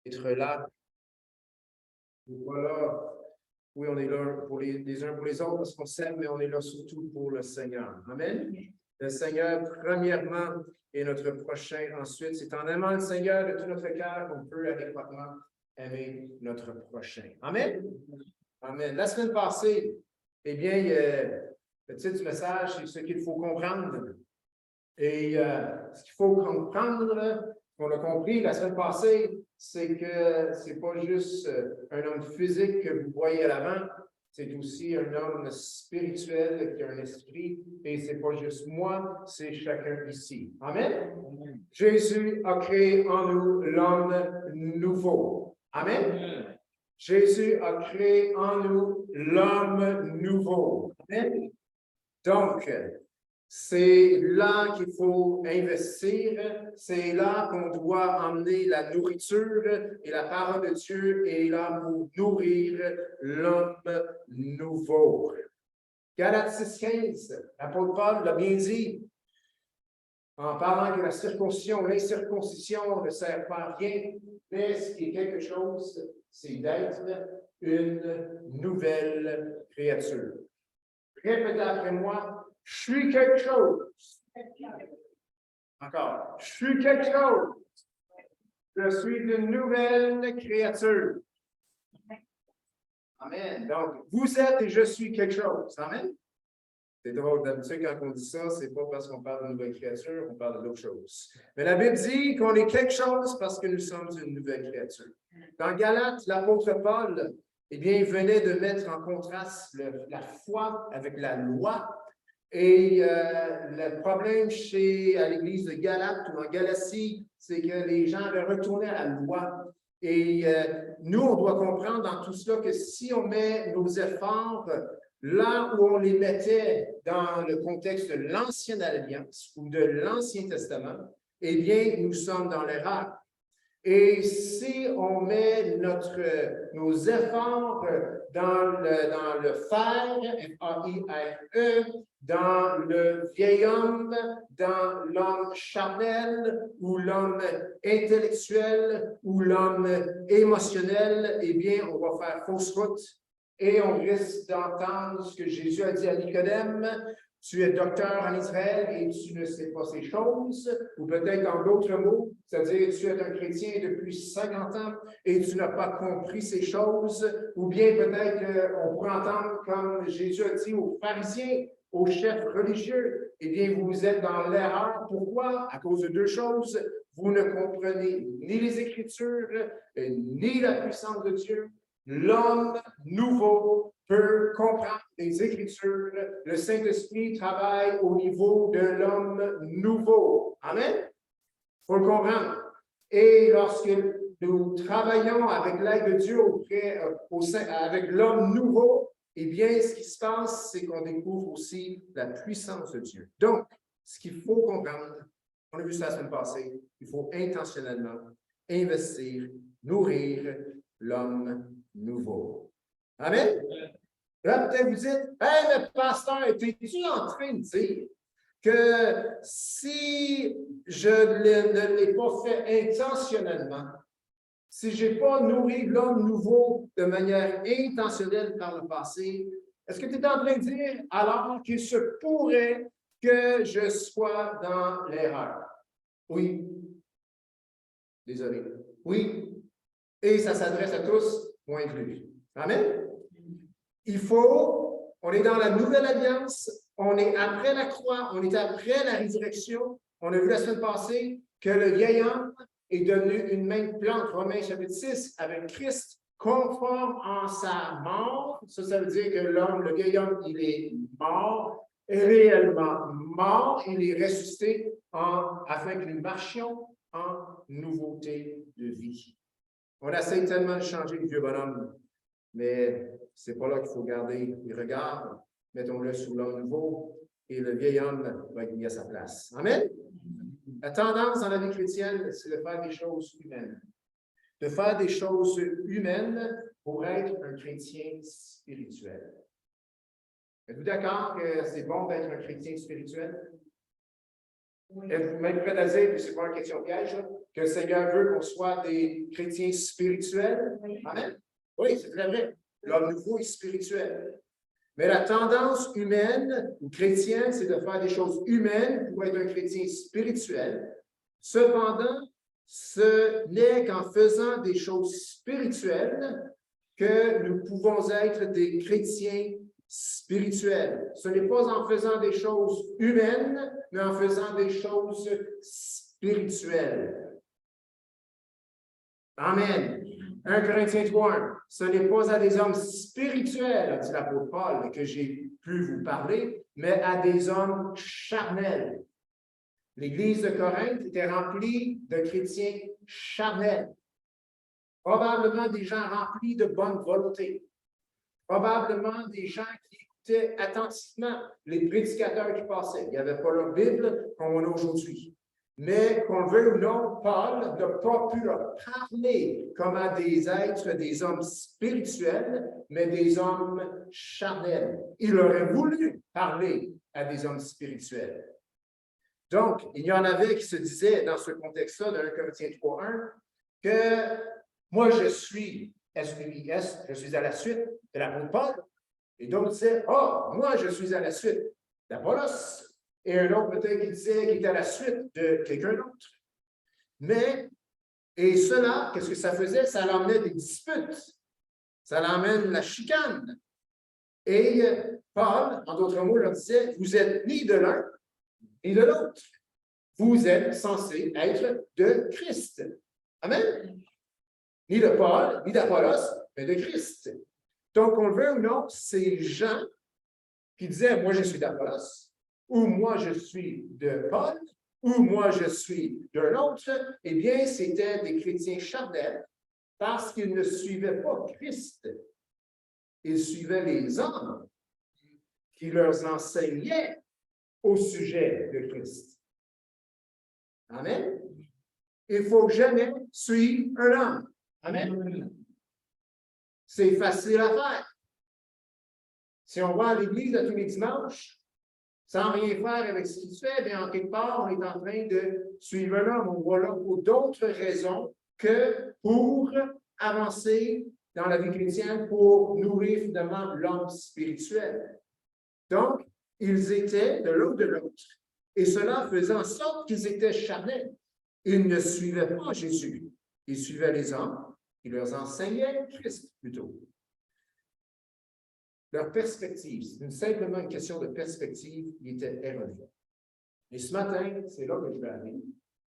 d'être là. Voilà. Oui, on est là pour les uns pour les autres parce qu'on s'aime, mais on est là surtout pour le Seigneur. Amen. Le Seigneur, premièrement, et notre prochain ensuite. C'est en aimant le Seigneur de tout notre cœur qu'on peut adéquatement aimer notre prochain. Amen. Amen. La semaine passée, eh bien, le titre du message, c'est ce qu'il faut comprendre. Et ce qu'il faut comprendre, qu'on a compris la semaine passée, c'est que ce n'est pas juste un homme physique que vous voyez à l'avant, c'est aussi un homme spirituel qui a un esprit, et ce n'est pas juste moi, c'est chacun ici. Amen? Amen. Jésus a créé en nous l'homme nouveau. Amen? Amen. Jésus a créé en nous l'homme nouveau. Amen? Donc, c'est là qu'il faut investir, c'est là qu'on doit emmener la nourriture et la parole de Dieu est là pour nourrir l'homme nouveau. Galates 6,15, l'apôtre Paul l'a bien dit, en parlant que la circoncision, l'incirconcision ne sert pas à rien, mais ce qui est quelque chose, c'est d'être une nouvelle créature. Répétez après moi, je suis quelque chose. Encore, je suis quelque chose. Je suis une nouvelle créature. Amen. Donc, vous êtes et je suis quelque chose. Amen. C'est drôle, d'habitude, quand on dit ça, c'est pas parce qu'on parle de nouvelle créature, on parle d'autre chose. Mais la Bible dit qu'on est quelque chose parce que nous sommes une nouvelle créature. Dans Galates, l'apôtre Paul, eh bien, il venait de mettre en contraste la foi avec la loi. Et le problème à l'église de Galate ou en Galatie, c'est que les gens avaient retourné à la loi. Et nous, on doit comprendre dans tout cela que si on met nos efforts là où on les mettait dans le contexte de l'Ancienne Alliance ou de l'Ancien Testament, eh bien, nous sommes dans l'erreur. Et si on met nos efforts dans le faire, F-A-I-R-E, dans le vieil homme, dans l'homme charnel ou l'homme intellectuel ou l'homme émotionnel, eh bien, on va faire fausse route et on risque d'entendre ce que Jésus a dit à Nicodème. Tu es docteur en Israël et tu ne sais pas ces choses, ou peut-être en d'autres mots, c'est-à-dire tu es un chrétien depuis 50 ans et tu n'as pas compris ces choses, ou bien peut-être on pourrait entendre comme Jésus a dit aux pharisiens, aux chefs religieux, eh bien vous êtes dans l'erreur. Pourquoi? À cause de deux choses. Vous ne comprenez ni les Écritures, ni la puissance de Dieu. L'homme nouveau peut comprendre les Écritures. Le Saint-Esprit travaille au niveau de l'homme nouveau. Amen? Il faut le comprendre. Et lorsque nous travaillons avec l'aide de Dieu avec l'homme nouveau, eh bien, ce qui se passe, c'est qu'on découvre aussi la puissance de Dieu. Donc, ce qu'il faut comprendre, on a vu ça la semaine passée, il faut intentionnellement investir, nourrir l'homme nouveau. Amen? Là, peut-être vous dites, « Hey, le pasteur, es-tu en train de dire que si je ne l'ai pas fait intentionnellement, si je n'ai pas nourri l'homme nouveau de manière intentionnelle par le passé, est-ce que tu es en train de dire alors qu'il se pourrait que je sois dans l'erreur? » Oui. Désolé. Oui. Et ça s'adresse à tous, point inclus. Amen? On est dans la nouvelle alliance, on est après la croix, on est après la résurrection. On a vu la semaine passée que le vieil homme est devenu une même plante, Romains chapitre 6, avec Christ, conforme en sa mort. Ça veut dire que le vieil homme, il est mort, réellement mort, il est ressuscité afin que nous marchions en nouveauté de vie. On essaie tellement de changer le vieux bonhomme, mais ce n'est pas là qu'il faut garder les regards. Mettons-le sous l'homme nouveau et le vieil homme va être mis à sa place. Amen? La tendance dans la vie chrétienne, c'est de faire des choses humaines. De faire des choses humaines pour être un chrétien spirituel. Êtes-vous d'accord que c'est bon d'être un chrétien spirituel? Oui. Êtes-vous même prêt à dire que ce n'est pas une question piège? que le Seigneur veut qu'on soit des chrétiens spirituels? Amen? Oui, c'est très vrai. L'homme nouveau est spirituel. Mais la tendance humaine ou chrétienne, c'est de faire des choses humaines pour être un chrétien spirituel. Cependant, ce n'est qu'en faisant des choses spirituelles que nous pouvons être des chrétiens spirituels. Ce n'est pas en faisant des choses humaines, mais en faisant des choses spirituelles. Amen. 1 Corinthiens 3:1. Ce n'est pas à des hommes spirituels, a dit l'apôtre Paul, que j'ai pu vous parler, mais à des hommes charnels. L'Église de Corinthe était remplie de chrétiens charnels. Probablement des gens remplis de bonne volonté. Probablement des gens qui écoutaient attentivement les prédicateurs qui passaient. Il n'y avait pas leur Bible comme on a aujourd'hui. Mais qu'on le veuille ou non, Paul n'a pas pu leur parler comme à des êtres, des hommes spirituels, mais des hommes charnels. Il aurait voulu parler à des hommes spirituels. Donc, il y en avait qui se disaient dans ce contexte-là de 1 Corinthiens 3:1 que moi, je suis S-U-I-S, je suis à la suite de l'apôtre Paul. Et d'autres disaient, moi, je suis à la suite d'Apollos. Et un autre peut-être qui disait qu'il était à la suite de quelqu'un d'autre. Mais, et cela, qu'est-ce que ça faisait? Ça l'emmenait des disputes. Ça l'emmène la chicane. Et Paul, en d'autres mots, leur disait, vous êtes ni de l'un, ni de l'autre. Vous êtes censés être de Christ. Amen? Ni de Paul, ni d'Apollos, mais de Christ. Donc, on le veut ou non, ces gens qui disaient, moi, je suis d'Apollos, ou moi, je suis de Paul, ou moi, je suis d'un autre, eh bien, c'était des chrétiens charnels parce qu'ils ne suivaient pas Christ. Ils suivaient les hommes qui leur enseignaient au sujet de Christ. Amen? Il ne faut jamais suivre un homme. Amen? C'est facile à faire. Si on va à l'église tous les dimanches, sans rien faire avec ce qu'il fait, bien, en quelque part, on est en train de suivre un homme. On voit là pour d'autres raisons que pour avancer dans la vie chrétienne, pour nourrir finalement l'homme spirituel. Donc, ils étaient de l'un de l'autre. Et cela faisait en sorte qu'ils étaient charnels. Ils ne suivaient pas Jésus. Ils suivaient les hommes. Ils leur enseignaient Christ plutôt. Leur perspective, c'est simplement une question de perspective qui était erronée. Et ce matin, c'est là que je vais aller.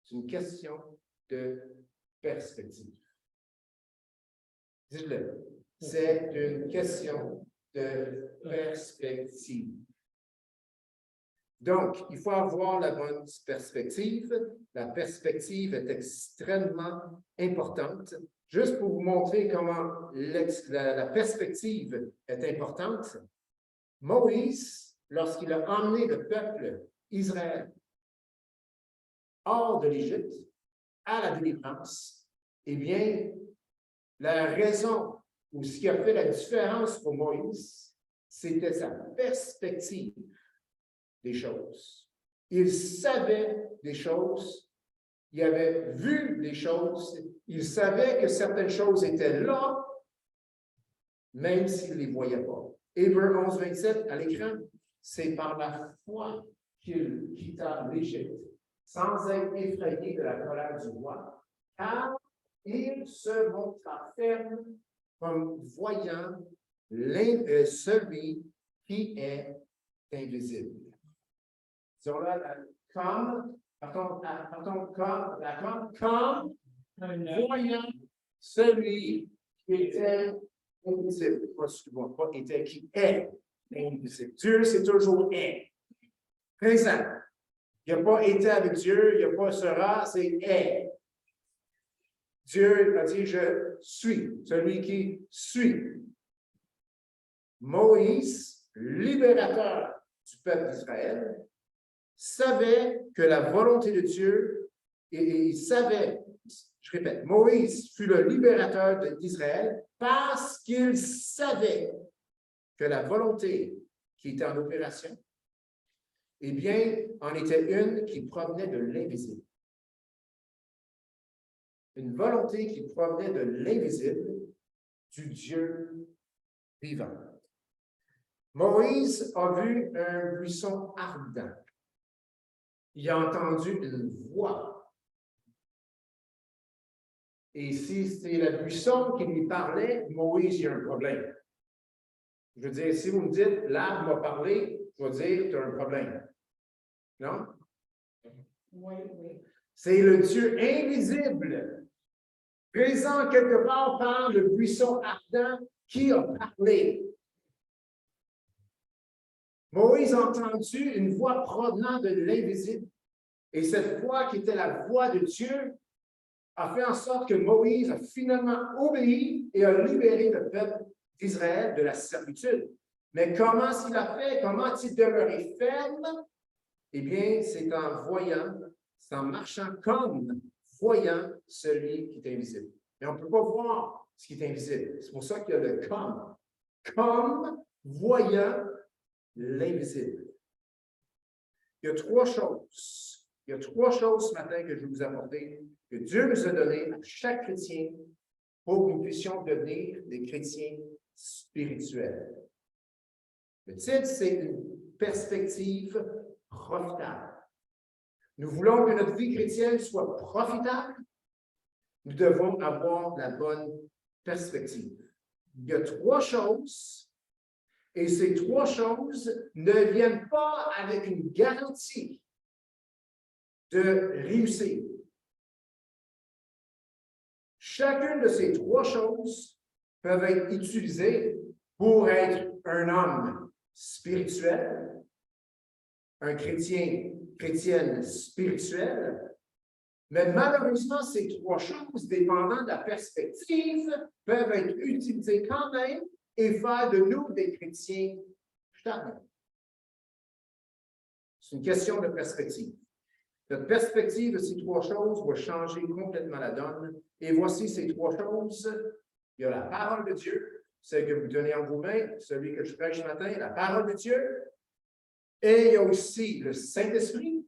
C'est une question de perspective. Dites-le. C'est une question de perspective. Donc, il faut avoir la bonne perspective. La perspective est extrêmement importante. Juste pour vous montrer comment la perspective est importante, Moïse, lorsqu'il a emmené le peuple Israël hors de l'Égypte, à la délivrance, eh bien, la raison ou ce qui a fait la différence pour Moïse, c'était sa perspective des choses. Il savait des choses, il avait vu des choses, il savait que certaines choses étaient là, même s'il ne les voyait pas. Hébreux 11:27 à l'écran, c'est par la foi qu'il quitta l'Égypte, sans être effrayé de la colère du roi, car il se montra ferme comme voyant celui qui est invisible. Sur là, comme voyant celui qui était invisible. Pas était, qui est invisible. Dieu, c'est toujours est. Présent. Il n'y a pas été avec Dieu, il n'y a pas sera, c'est est. Dieu a dit, je suis, celui qui suit. Moïse, libérateur du peuple d'Israël, savait que la volonté de Dieu, et il savait, je répète, Moïse fut le libérateur d'Israël parce qu'il savait que la volonté qui était en opération, eh bien, en était une qui provenait de l'invisible. une volonté qui provenait de l'invisible, du Dieu vivant. Moïse a vu un buisson ardent. Il a entendu une voix. Et si c'est le buisson qui lui parlait, Moïse, il y a un problème. Je veux dire, si vous me dites, l'arbre m'a parlé, je vais dire, tu as un problème. Non? Oui, oui. C'est le Dieu invisible, présent quelque part par le buisson ardent, qui a parlé. Moïse a entendu une voix provenant de l'invisible. Et cette voix, qui était la voix de Dieu, a fait en sorte que Moïse a finalement obéi et a libéré le peuple d'Israël de la servitude. Mais comment est-ce qu'il a fait? Comment a-t-il demeuré ferme? Eh bien, c'est en voyant, c'est en marchant comme voyant celui qui est invisible. Mais on ne peut pas voir ce qui est invisible. C'est pour ça qu'il y a le comme. Comme voyant l'invisible. Il y a trois choses. Il y a trois choses ce matin que je vais vous apporter, que Dieu nous a données à chaque chrétien pour que nous puissions devenir des chrétiens spirituels. Le titre, c'est une perspective profitable. Nous voulons que notre vie chrétienne soit profitable. Nous devons avoir la bonne perspective. Il y a trois choses. Et ces trois choses ne viennent pas avec une garantie de réussir. Chacune de ces trois choses peuvent être utilisées pour être un homme spirituel, un chrétienne spirituelle, mais malheureusement, ces trois choses, dépendant de la perspective, peuvent être utilisées quand même et faire de nous des chrétiens charmants. C'est une question de perspective. Notre perspective de ces trois choses va changer complètement la donne. Et voici ces trois choses. Il y a la parole de Dieu, celle que vous tenez en vos mains, celui que je prêche ce matin, la parole de Dieu. Et il y a aussi le Saint-Esprit.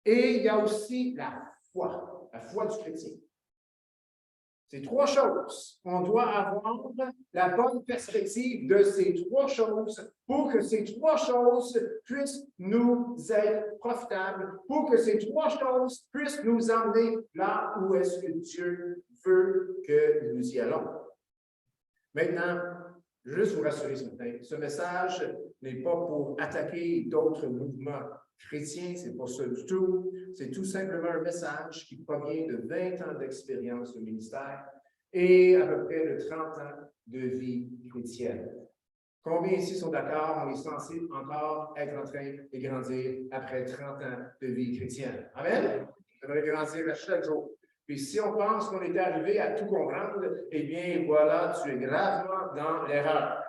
Et il y a aussi la foi du chrétien. Ces trois choses, on doit avoir la bonne perspective de ces trois choses pour que ces trois choses puissent nous être profitables, pour que ces trois choses puissent nous emmener là où est-ce que Dieu veut que nous y allons. Maintenant, juste vous rassurer ce matin, ce message n'est pas pour attaquer d'autres mouvements chrétiens, c'est pas ça du tout. C'est tout simplement un message qui provient de 20 ans d'expérience au ministère et à peu près de 30 ans de vie chrétienne. Combien ici sont d'accord, on est censé encore être en train de grandir après 30 ans de vie chrétienne? Amen? On devrait grandir à chaque jour. Puis si on pense qu'on est arrivé à tout comprendre, eh bien, voilà, tu es gravement dans l'erreur.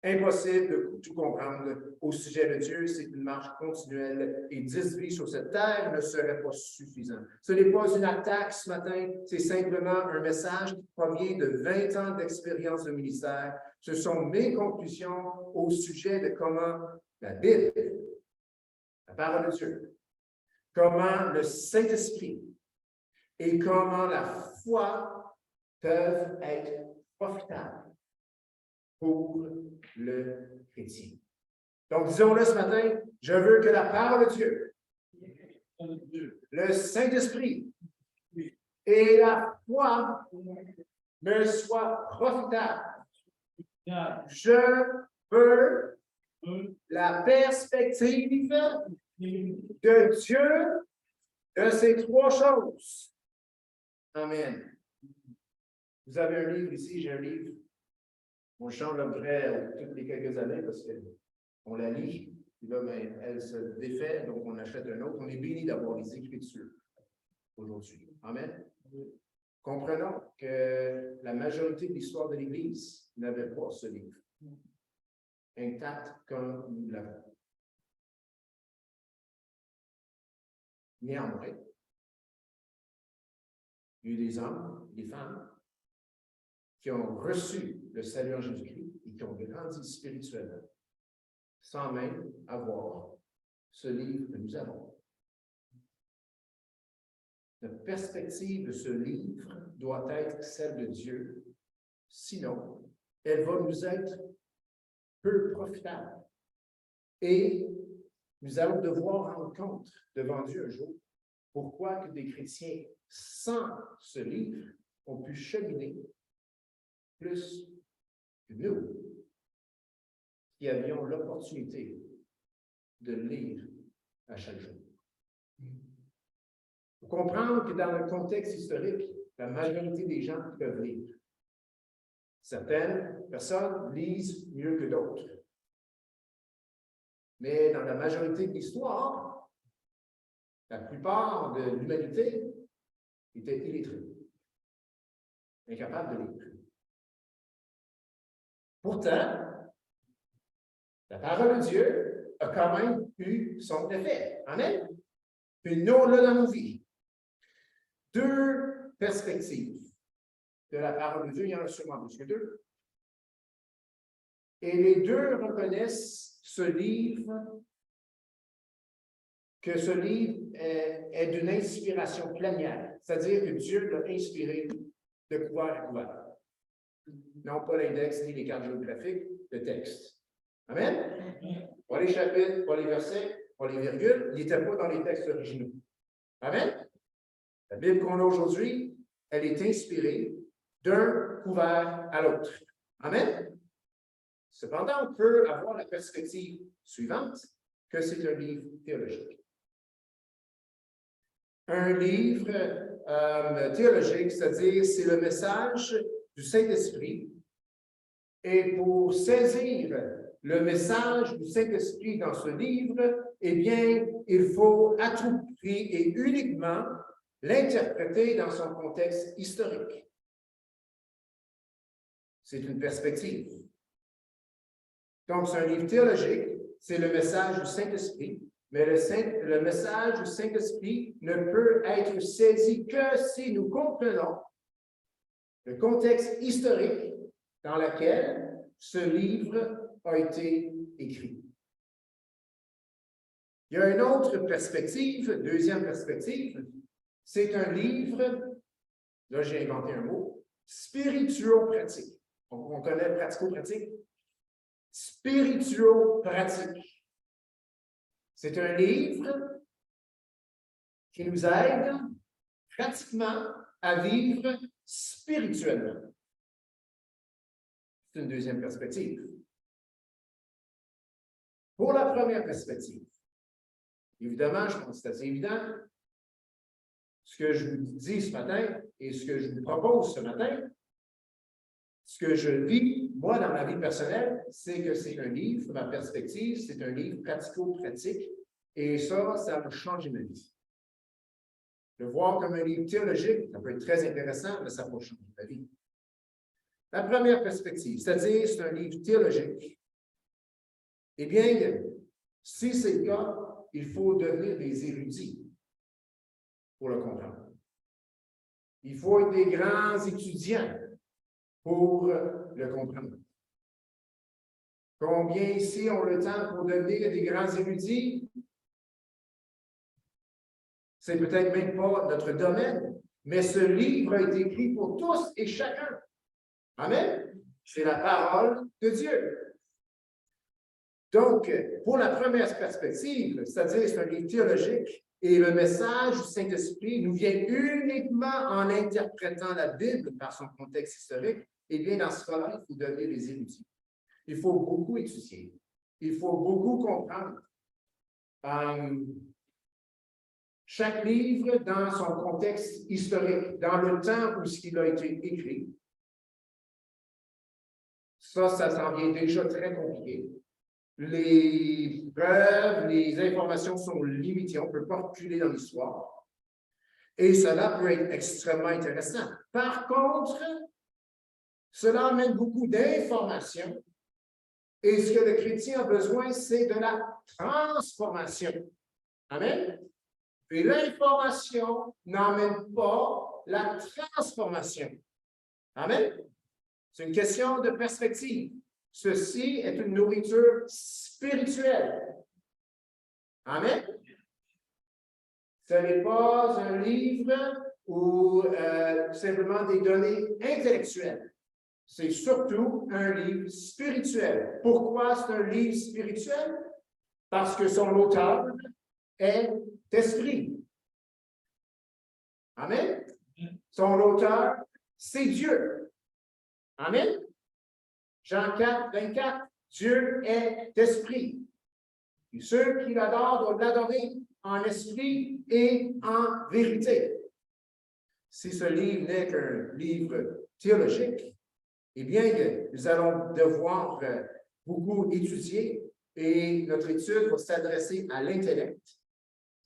Impossible de tout comprendre au sujet de Dieu, c'est une marche continuelle et 10 vies sur cette terre ne serait pas suffisant. Ce n'est pas une attaque ce matin, c'est simplement un message qui provient de 20 ans d'expérience de ministère. Ce sont mes conclusions au sujet de comment la Bible, la parole de Dieu, comment le Saint-Esprit et comment la foi peuvent être profitables pour le chrétien. Donc, disons-le ce matin, je veux que la parole de Dieu, le Saint-Esprit et la foi me soient profitables. Je veux la perspective de Dieu de ces trois choses. Amen. Vous avez un livre ici, j'ai un livre. On change l'objet toutes les quelques années parce qu'on la lit, puis là, ben, elle se défait, donc on achète un autre. On est béni d'avoir les Écritures aujourd'hui. Amen. Comprenons que la majorité de l'histoire de l'Église n'avait pas ce livre intact comme nous l'avons. Néanmoins, il y a eu des hommes, des femmes qui ont reçu le salut en Jésus-Christ et qui ont grandi spirituellement, sans même avoir ce livre que nous avons. Notre perspective de ce livre doit être celle de Dieu. Sinon, elle va nous être peu profitable. Et nous allons devoir rendre compte devant Dieu un jour pourquoi que des chrétiens sans ce livre ont pu cheminer plus que nous qui avions l'opportunité de lire à chaque jour. Il faut comprendre que dans le contexte historique, la majorité des gens peuvent lire. Certaines personnes lisent mieux que d'autres. Mais dans la majorité de l'histoire, la plupart de l'humanité était illettrée, incapable de lire. Pourtant, la parole de Dieu a quand même eu son effet. Amen? Puis nous, on l'a dans nos vies. Deux perspectives de la parole de Dieu, il y en a sûrement plus que deux. Et les deux reconnaissent que ce livre est d'une inspiration plénière, c'est-à-dire que Dieu l'a inspiré de couvert à couvert. Non pas l'index ni les cartes géographiques, le texte. Amen? Pas les chapitres, pas les versets, pas les virgules, il n'était pas dans les textes originaux. Amen? La Bible qu'on a aujourd'hui, elle est inspirée d'un couvert à l'autre. Amen? Cependant, on peut avoir la perspective suivante, que c'est un livre théologique. Un livre théologique, c'est-à-dire c'est le message du Saint-Esprit. Et pour saisir le message du Saint-Esprit dans ce livre, eh bien, il faut à tout prix et uniquement l'interpréter dans son contexte historique. C'est une perspective. Donc, c'est un livre théologique, c'est le message du Saint-Esprit, mais le message du Saint-Esprit ne peut être saisi que si nous comprenons le contexte historique dans lequel ce livre a été écrit. Il y a une autre perspective, deuxième perspective, c'est un livre, là j'ai inventé un mot, spirituo-pratique. On connaît pratico-pratique? Spirituo-pratique. C'est un livre qui nous aide pratiquement à vivre spirituellement. C'est une deuxième perspective. Pour la première perspective, évidemment, je pense que c'est assez évident. Ce que je vous dis ce matin et ce que je vous propose ce matin, ce que je vis, moi, dans ma vie personnelle, c'est que c'est un livre, ma perspective, c'est un livre pratico-pratique, et ça a changé ma vie. Le voir comme un livre théologique, ça peut être très intéressant, mais ça peut changer ma vie. La première perspective, c'est-à-dire c'est un livre théologique, eh bien, si c'est le cas, il faut devenir des érudits pour le comprendre. Il faut être des grands étudiants pour le comprendre. Combien ici ont le temps pour devenir des grands érudits? C'est peut-être même pas notre domaine, mais ce livre a été écrit pour tous et chacun. Amen? C'est la parole de Dieu. Donc, pour la première perspective, c'est-à-dire c'est un livre théologique, et le message du Saint-Esprit nous vient uniquement en interprétant la Bible par son contexte historique, eh bien, dans ce cas-là, il faut devenir des érudits. Il faut beaucoup étudier. Il faut beaucoup comprendre. Chaque livre dans son contexte historique, dans le temps où il a été écrit. Ça s'en vient déjà très compliqué. Les preuves, les informations sont limitées. On ne peut pas reculer dans l'histoire. Et cela peut être extrêmement intéressant. Par contre, cela amène beaucoup d'informations. Et ce que le chrétien a besoin, c'est de la transformation. Amen? Et l'information n'emmène pas la transformation. Amen? C'est une question de perspective. Ceci est une nourriture spirituelle. Amen? Ce n'est pas un livre ou simplement des données intellectuelles. C'est surtout un livre spirituel. Pourquoi c'est un livre spirituel? Parce que son auteur est esprit. Amen. Son auteur, c'est Dieu. Amen. Jean 4, 24, Dieu est esprit. Et ceux qui l'adorent doivent l'adorer en esprit et en vérité. Si ce livre n'est qu'un livre théologique, eh bien, nous allons devoir beaucoup étudier et notre étude va s'adresser à l'intellect.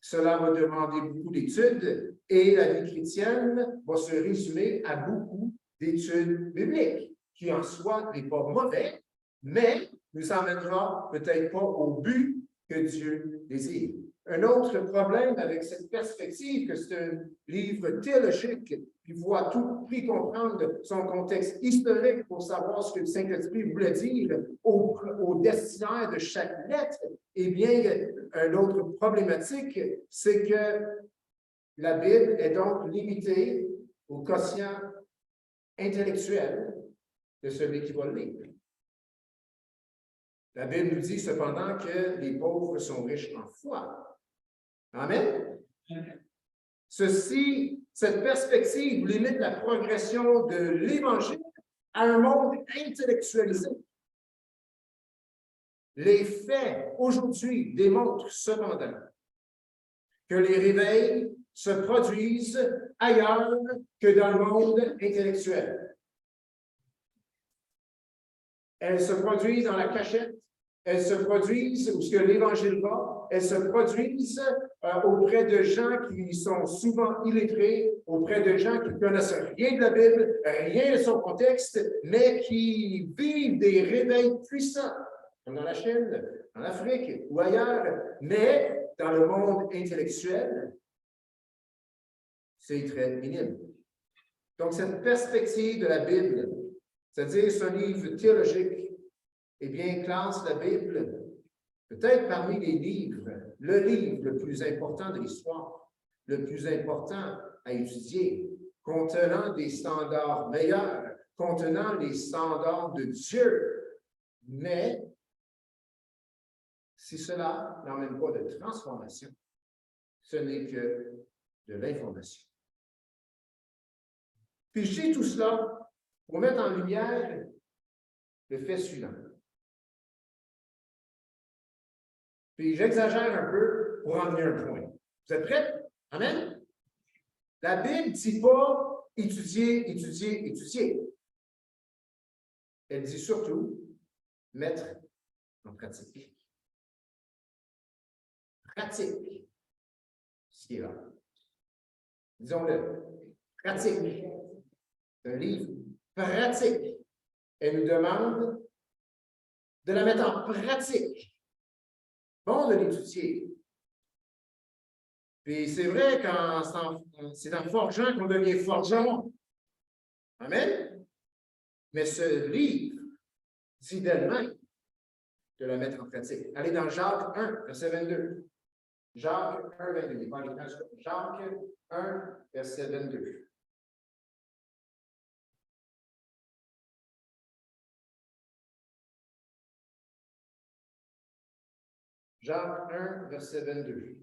Cela va demander beaucoup d'études et la vie chrétienne va se résumer à beaucoup d'études bibliques, qui en soi n'est pas mauvais, mais nous emmènera peut-être pas au but que Dieu désire. Un autre problème avec cette perspective que c'est un livre théologique qui voit tout prix comprendre son contexte historique pour savoir ce que le Saint-Esprit voulait dire au destinataire de chaque lettre, eh bien, une autre problématique, c'est que la Bible est donc limitée au quotient intellectuel de celui qui va le lire. La Bible nous dit cependant que les pauvres sont riches en foi. Amen. Cette perspective limite la progression de l'Évangile à un monde intellectualisé. Les faits aujourd'hui démontrent cependant que les réveils se produisent ailleurs que dans le monde intellectuel. Elles se produisent dans la cachette, elles se produisent où ce que l'Évangile va, elles se produisent auprès de gens qui sont souvent illettrés, auprès de gens qui ne connaissent rien de la Bible, rien de son contexte, mais qui vivent des réveils puissants, comme dans la Chine, en Afrique ou ailleurs, mais dans le monde intellectuel, c'est très minime. Donc, cette perspective de la Bible, c'est-à-dire ce livre théologique, eh bien, classe la Bible peut-être parmi les livres, le livre le plus important de l'histoire, le plus important à étudier, contenant des standards meilleurs, contenant les standards de Dieu. Mais si cela n'emmène pas de transformation, ce n'est que de l'information. Puis je dis tout cela pour mettre en lumière le fait suivant. Puis j'exagère un peu pour en venir un point. Vous êtes prêts? Amen? La Bible ne dit pas étudier, étudier, étudier. Elle dit surtout mettre en pratique. Pratique. Ce qui est là. Disons-le. Pratique. C'est un livre pratique. Elle nous demande de la mettre en pratique. Bon de l'étudier. Puis c'est vrai quand c'est en forgeant qu'on devient forgeron. Amen? Mais ce livre dit d'elle-même de la mettre en pratique. Allez dans Jacques 1, verset 22. Jacques 1, 22. Jacques 1, verset 22. Jacques 1, verset 22.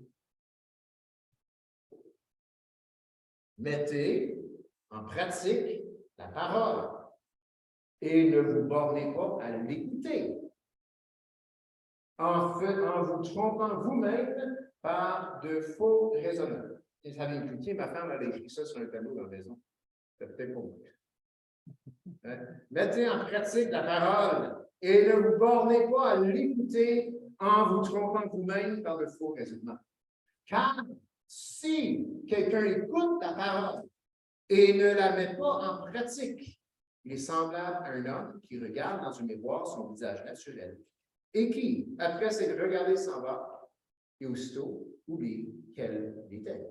Mettez en pratique la parole et ne vous bornez pas à l'écouter en vous trompant vous-même par de faux raisonnements. Et ça avait écouté, ma femme avait écrit ça sur un tableau dans la maison. C'est peut-être pas moi. Hein? Mettez en pratique la parole et ne vous bornez pas à l'écouter en vous trompant vous-même par de faux raisonnements. Car si quelqu'un écoute la parole et ne la met pas en pratique, il est semblable à un homme qui regarde dans un miroir son visage naturel et qui, après s'être regardé, s'en va et aussitôt oublie quel était.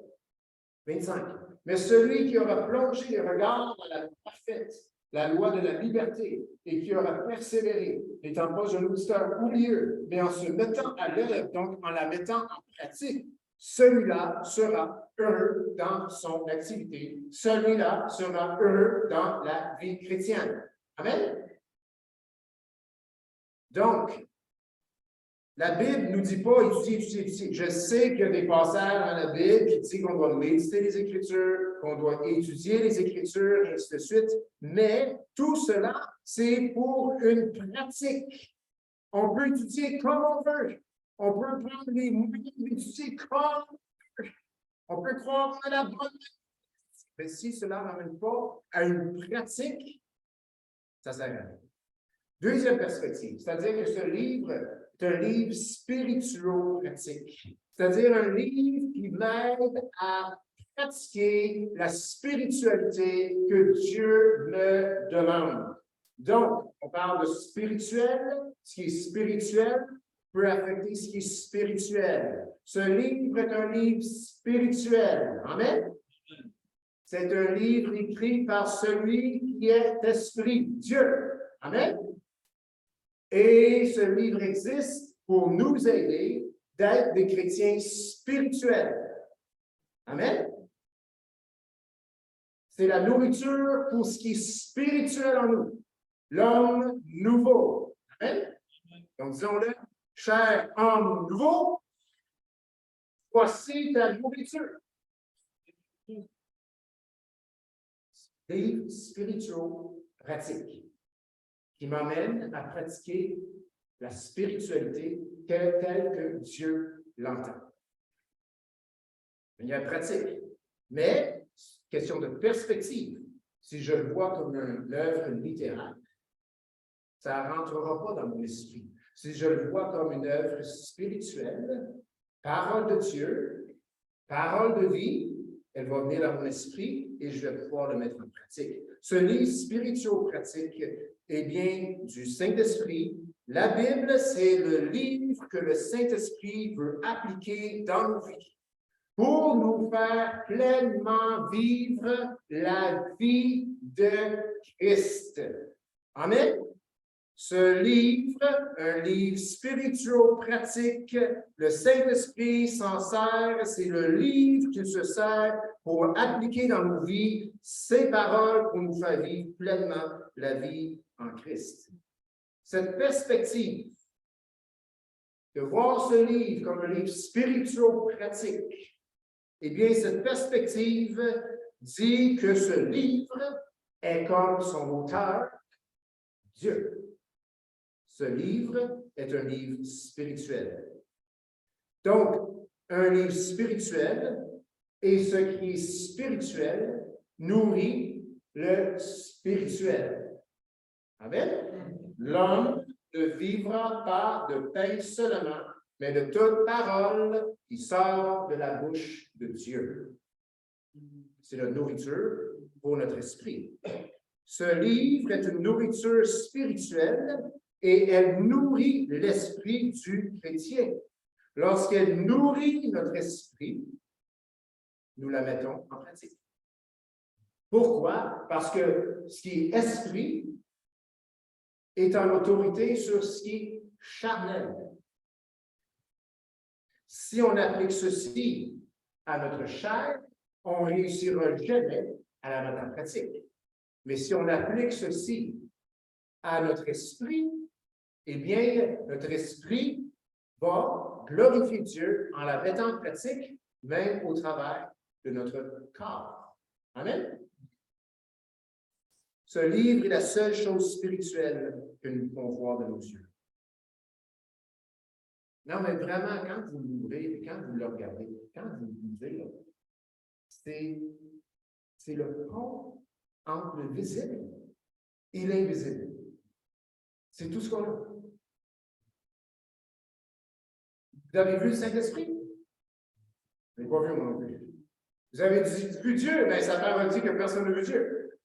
25. Mais celui qui aura plongé les regards dans la parfaite, la loi de la liberté, et qui aura persévéré, n'étant pas un auditeur oublieux, mais en se mettant à l'œuvre, donc en la mettant en pratique, celui-là sera heureux dans son activité. Celui-là sera heureux dans la vie chrétienne. Amen? Donc, la Bible ne nous dit pas étudier. Je sais qu'il y a des passages dans la Bible qui disent qu'on doit méditer les Écritures, qu'on doit étudier les Écritures, et ainsi de suite. Mais tout cela, c'est pour une pratique. On peut étudier comme on veut. On peut prendre les moyens d'étudier comme on veut. On peut croire à la bonne. Mais si cela n'amène pas à une pratique, ça sert à rien. Deuxième perspective, c'est-à-dire que ce livre est un livre spirituel-pratique, c'est-à-dire un livre qui m'aide à pratiquer la spiritualité que Dieu me demande. Donc, on parle de spirituel, ce qui est spirituel peut affecter ce qui est spirituel. Ce livre est un livre spirituel. Amen? C'est un livre écrit par celui qui est esprit, Dieu. Amen? Et ce livre existe pour nous aider d'être des chrétiens spirituels. Amen? C'est la nourriture pour ce qui est spirituel en nous. L'homme nouveau. Amen? Donc, disons-le, cher homme nouveau, voici ta nourriture. Livre spirituel pratique qui m'amène à pratiquer la spiritualité telle que Dieu l'entend. Il y a pratique. Mais, question de perspective, si je le vois comme une œuvre littéraire, ça ne rentrera pas dans mon esprit. Si je le vois comme une œuvre spirituelle, parole de Dieu, parole de vie, elle va venir dans mon esprit et je vais pouvoir le mettre en pratique. Ce livre spirituel-pratique est bien du Saint-Esprit. La Bible, c'est le livre que le Saint-Esprit veut appliquer dans nos vies pour nous faire pleinement vivre la vie de Christ. Amen? Ce livre, un livre spirituel-pratique, le Saint-Esprit s'en sert, c'est le livre qui se sert pour appliquer dans nos vies ces paroles pour nous faire vivre pleinement la vie en Christ. Cette perspective de voir ce livre comme un livre spirituel-pratique, eh bien, cette perspective dit que ce livre est comme son auteur, Dieu. Ce livre est un livre spirituel. Donc, un livre spirituel, et ce qui est spirituel nourrit le spirituel. Amen? L'homme ne vivra pas de pain seulement, mais de toute parole qui sort de la bouche de Dieu. C'est la nourriture pour notre esprit. Ce livre est une nourriture spirituelle et elle nourrit l'esprit du chrétien. Lorsqu'elle nourrit notre esprit, nous la mettons en pratique. Pourquoi? Parce que ce qui est esprit est en autorité sur ce qui est charnel. Si on applique ceci à notre chair, on ne réussira jamais à la mettre en pratique. Mais si on applique ceci à notre esprit, eh bien, notre esprit va glorifier Dieu en la mettant en pratique, même au travers de notre corps. Amen? Ce livre est la seule chose spirituelle que nous pouvons voir de nos yeux. Non, mais vraiment, quand vous l'ouvrez, quand vous le regardez, quand vous le lisez, c'est le pont entre le visible et l'invisible. C'est tout ce qu'on a. Vous avez vu le Saint-Esprit? Vous n'avez pas vu, moi non plus. Vous avez vu Dieu, mais ça veut dire que personne ne veut Dieu.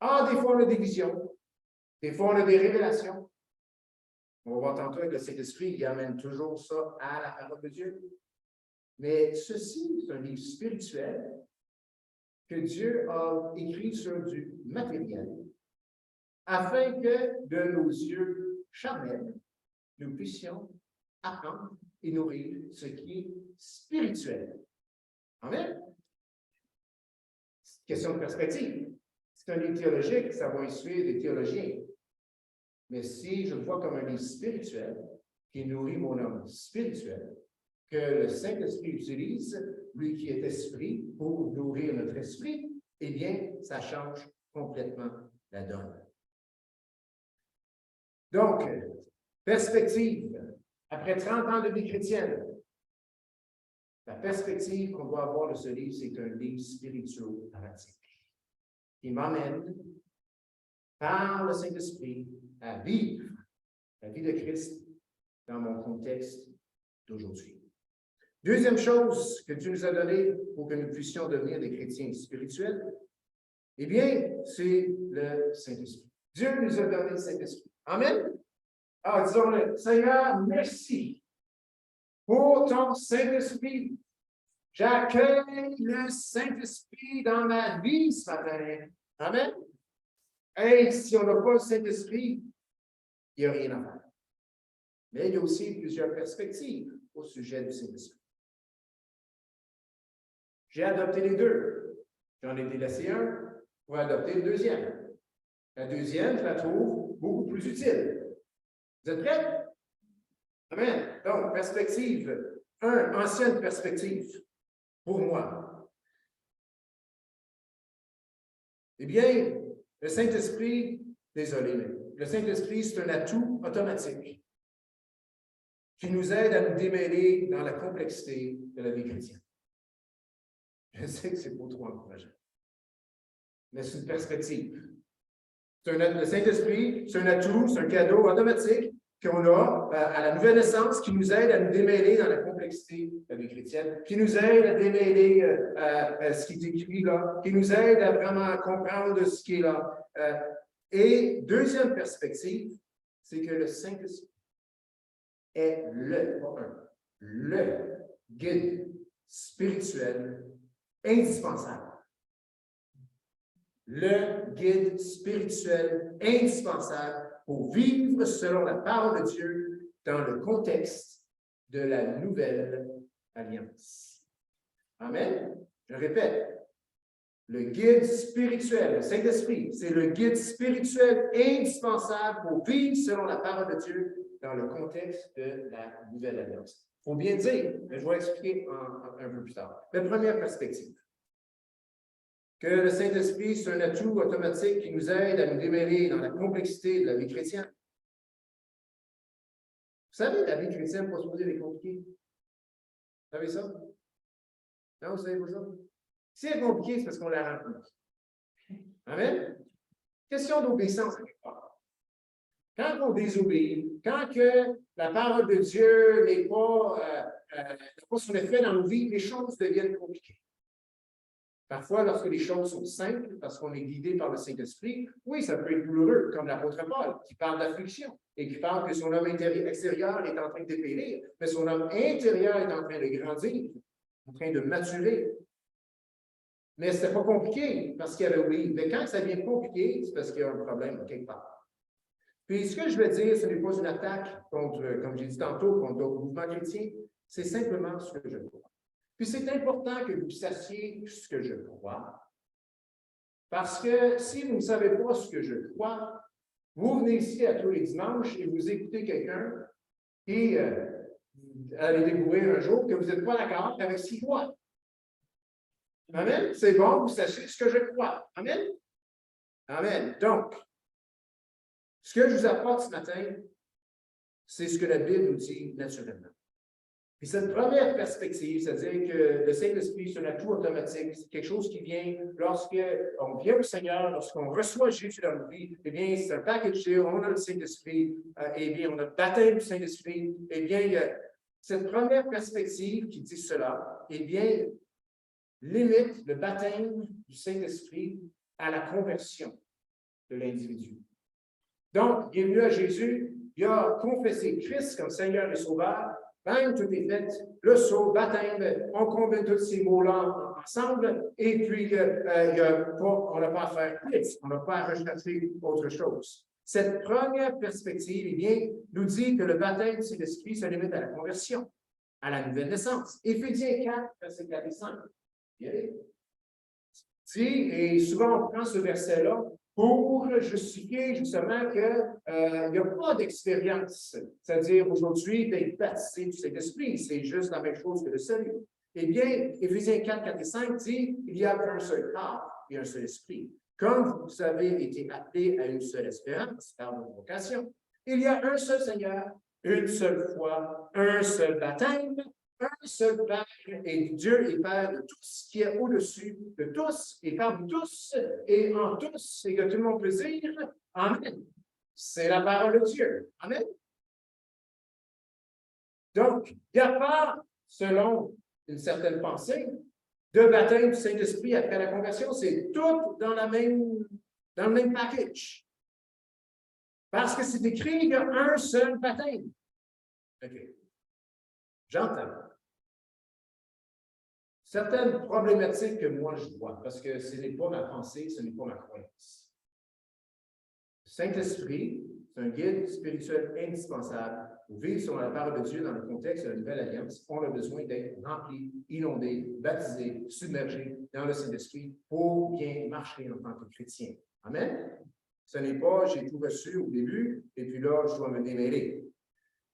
Ah, des fois, on a des visions. Des fois, on a des révélations. On va voir tantôt avec le Saint-Esprit, il amène toujours ça à la parole de Dieu. Mais ceci, c'est un livre spirituel que Dieu a écrit sur du matériel afin que de nos yeux charnels, nous puissions apprendre et nourrir ce qui est spirituel. Amen? Question de perspective. C'est un livre théologique, ça va instruire des théologiens. Mais si je le vois comme un livre spirituel, qui nourrit mon homme spirituel, que le Saint-Esprit utilise, lui qui est esprit, pour nourrir notre esprit, eh bien, ça change complètement la donne. Donc, perspective, après 30 ans de vie chrétienne, la perspective qu'on doit avoir de ce livre, c'est un livre spirituel pratique qui m'amène par le Saint-Esprit à vivre la vie de Christ dans mon contexte d'aujourd'hui. Deuxième chose que Dieu nous a donnée pour que nous puissions devenir des chrétiens spirituels, eh bien, c'est le Saint-Esprit. Dieu nous a donné le Saint-Esprit. Amen? Alors, disons-le, Seigneur, merci pour ton Saint-Esprit. J'accueille le Saint-Esprit dans ma vie ce matin. Amen? Et si on n'a pas le Saint-Esprit, il n'y a rien à faire. Mais il y a aussi plusieurs perspectives au sujet du Saint-Esprit. J'ai adopté les deux. J'en ai délaissé un pour adopter le deuxième. La deuxième, je la trouve beaucoup plus utile. Vous êtes prêts? Amen. Donc, perspective 1, ancienne perspective, pour moi. Eh bien, le Saint-Esprit, désolé, mais le Saint-Esprit, c'est un atout automatique qui nous aide à nous démêler dans la complexité de la vie chrétienne. Je sais que c'est pas trop encourageant, mais c'est une perspective. Le Saint-Esprit, c'est un atout, c'est un cadeau automatique qu'on a à la nouvelle naissance qui nous aide à nous démêler dans la complexité de la vie chrétienne, qui nous aide à démêler ce qui est écrit là, qui nous aide à vraiment comprendre ce qui est là. Et deuxième perspective, c'est que le Saint-Esprit est le guide spirituel indispensable. Le guide spirituel indispensable pour vivre selon la parole de Dieu dans le contexte de la nouvelle alliance. Amen. Je répète, le guide spirituel, le Saint-Esprit, c'est le guide spirituel indispensable pour vivre selon la parole de Dieu dans le contexte de la nouvelle alliance. Il faut bien dire, mais je vais expliquer un peu plus tard. La première perspective, que le Saint-Esprit, c'est un atout automatique qui nous aide à nous démêler dans la complexité de la vie chrétienne. Vous savez, la vie chrétienne n'est pas supposée être compliquée. Vous savez ça? Non, vous savez pas ça? Si elle est compliquée, c'est parce qu'on la rend plus. Amen? Question d'obéissance. Quand on désobéit, quand que la parole de Dieu n'est pas son effet dans nos vies, les choses deviennent compliquées. Parfois, lorsque les choses sont simples, parce qu'on est guidé par le Saint-Esprit, oui, ça peut être douloureux, comme l'apôtre Paul, qui parle d'affliction et qui parle que son homme extérieur est en train de dépérir, mais son homme intérieur est en train de grandir, en train de maturer. Mais ce n'était pas compliqué, parce qu'il y avait oui. Mais quand ça devient compliqué, c'est parce qu'il y a un problème quelque part. Puis, ce que je veux dire, ce n'est pas une attaque contre, comme j'ai dit tantôt, contre d'autres mouvements chrétiens, c'est simplement ce que je crois. Puis c'est important que vous sachiez ce que je crois, parce que si vous ne savez pas ce que je crois, vous venez ici à tous les dimanches et vous écoutez quelqu'un et allez découvrir un jour que vous n'êtes pas d'accord avec ce qu'il croit. Amen? C'est bon, vous sachez ce que je crois. Amen? Amen. Donc, ce que je vous apporte ce matin, c'est ce que la Bible nous dit naturellement. Puis cette première perspective, c'est-à-dire que le Saint-Esprit, c'est un atout automatique, c'est quelque chose qui vient lorsqu'on vient au Seigneur, lorsqu'on reçoit Jésus dans nos vies, eh bien, c'est un package deal, on a le Saint-Esprit, eh bien, on a le baptême du Saint-Esprit, eh bien, il y a cette première perspective qui dit cela, eh bien, limite le baptême du Saint-Esprit à la conversion de l'individu. Donc, il est venu à Jésus, il a confessé Christ comme Seigneur et Sauveur, bang, tout est fait, le sceau, baptême, on combine tous ces mots-là ensemble, et puis on n'a pas à faire plus, on n'a pas à rechercher autre chose. Cette première perspective, eh bien, nous dit que le baptême du Saint-Esprit se limite à la conversion. à la nouvelle naissance. Éphésiens 4, verset 4 et 5. Et souvent, on prend ce verset-là pour justifier justement qu'il n'y a pas d'expérience. C'est-à-dire, aujourd'hui, d'être baptisé du Saint-Esprit, c'est juste la même chose que le salut. Eh bien, Éphésiens 4, 4 et 5 dit il y a un seul corps et un seul esprit. Comme vous avez été appelés à une seule espérance par votre vocation, il y a un seul Seigneur, une seule foi, un seul baptême, un seul Père et Dieu et Père de tous, qui est au-dessus de tous et parmi tous et en tous, et que tout le monde peut dire Amen. C'est la parole de Dieu. Amen. Donc, il n'y a pas, selon une certaine pensée, de baptême du Saint-Esprit après la conversion. C'est tout dans le même package. Parce que c'est écrit, il y a un seul baptême. OK. J'entends. Certaines problématiques que moi je vois, parce que ce n'est pas ma pensée, ce n'est pas ma croyance. Le Saint-Esprit, c'est un guide spirituel indispensable pour vivre selon la parole de Dieu dans le contexte de la Nouvelle Alliance. On a besoin d'être rempli, inondé, baptisé, submergé dans le Saint-Esprit pour bien marcher en tant que chrétien. Amen? Ce n'est pas j'ai tout reçu au début et puis là, je dois me démêler.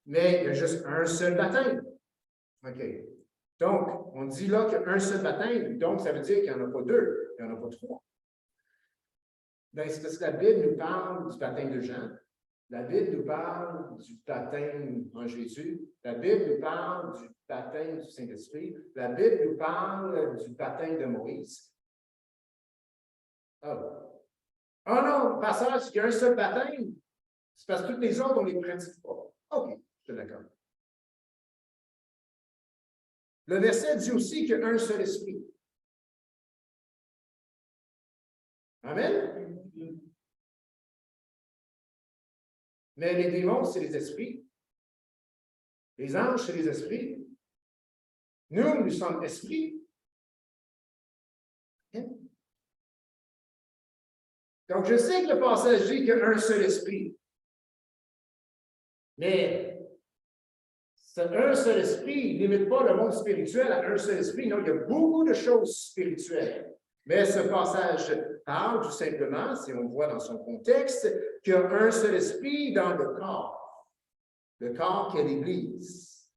Mais il y a juste un seul baptême. OK. Donc, on dit là qu'il y a un seul baptême, donc ça veut dire qu'il n'y en a pas deux, il n'y en a pas trois. Bien, c'est parce que la Bible nous parle du baptême de Jean, la Bible nous parle du baptême en Jésus, la Bible nous parle du baptême du Saint-Esprit, la Bible nous parle du baptême de Moïse. Oh non, passage, il y a un seul baptême, c'est parce que toutes les autres, on ne les pratique pas. OK, je suis d'accord. Le verset dit aussi qu'il y a un seul esprit. Amen? Mais les démons, c'est les esprits. Les anges, c'est les esprits. Nous sommes esprits. Donc, je sais que le passage dit qu'il y a un seul esprit. Mais un seul esprit ne limite pas le monde spirituel à un seul esprit. Non, il y a beaucoup de choses spirituelles. Mais ce passage parle tout simplement, si on voit dans son contexte, qu'il y a un seul esprit dans le corps. Le corps qu'est l'Église.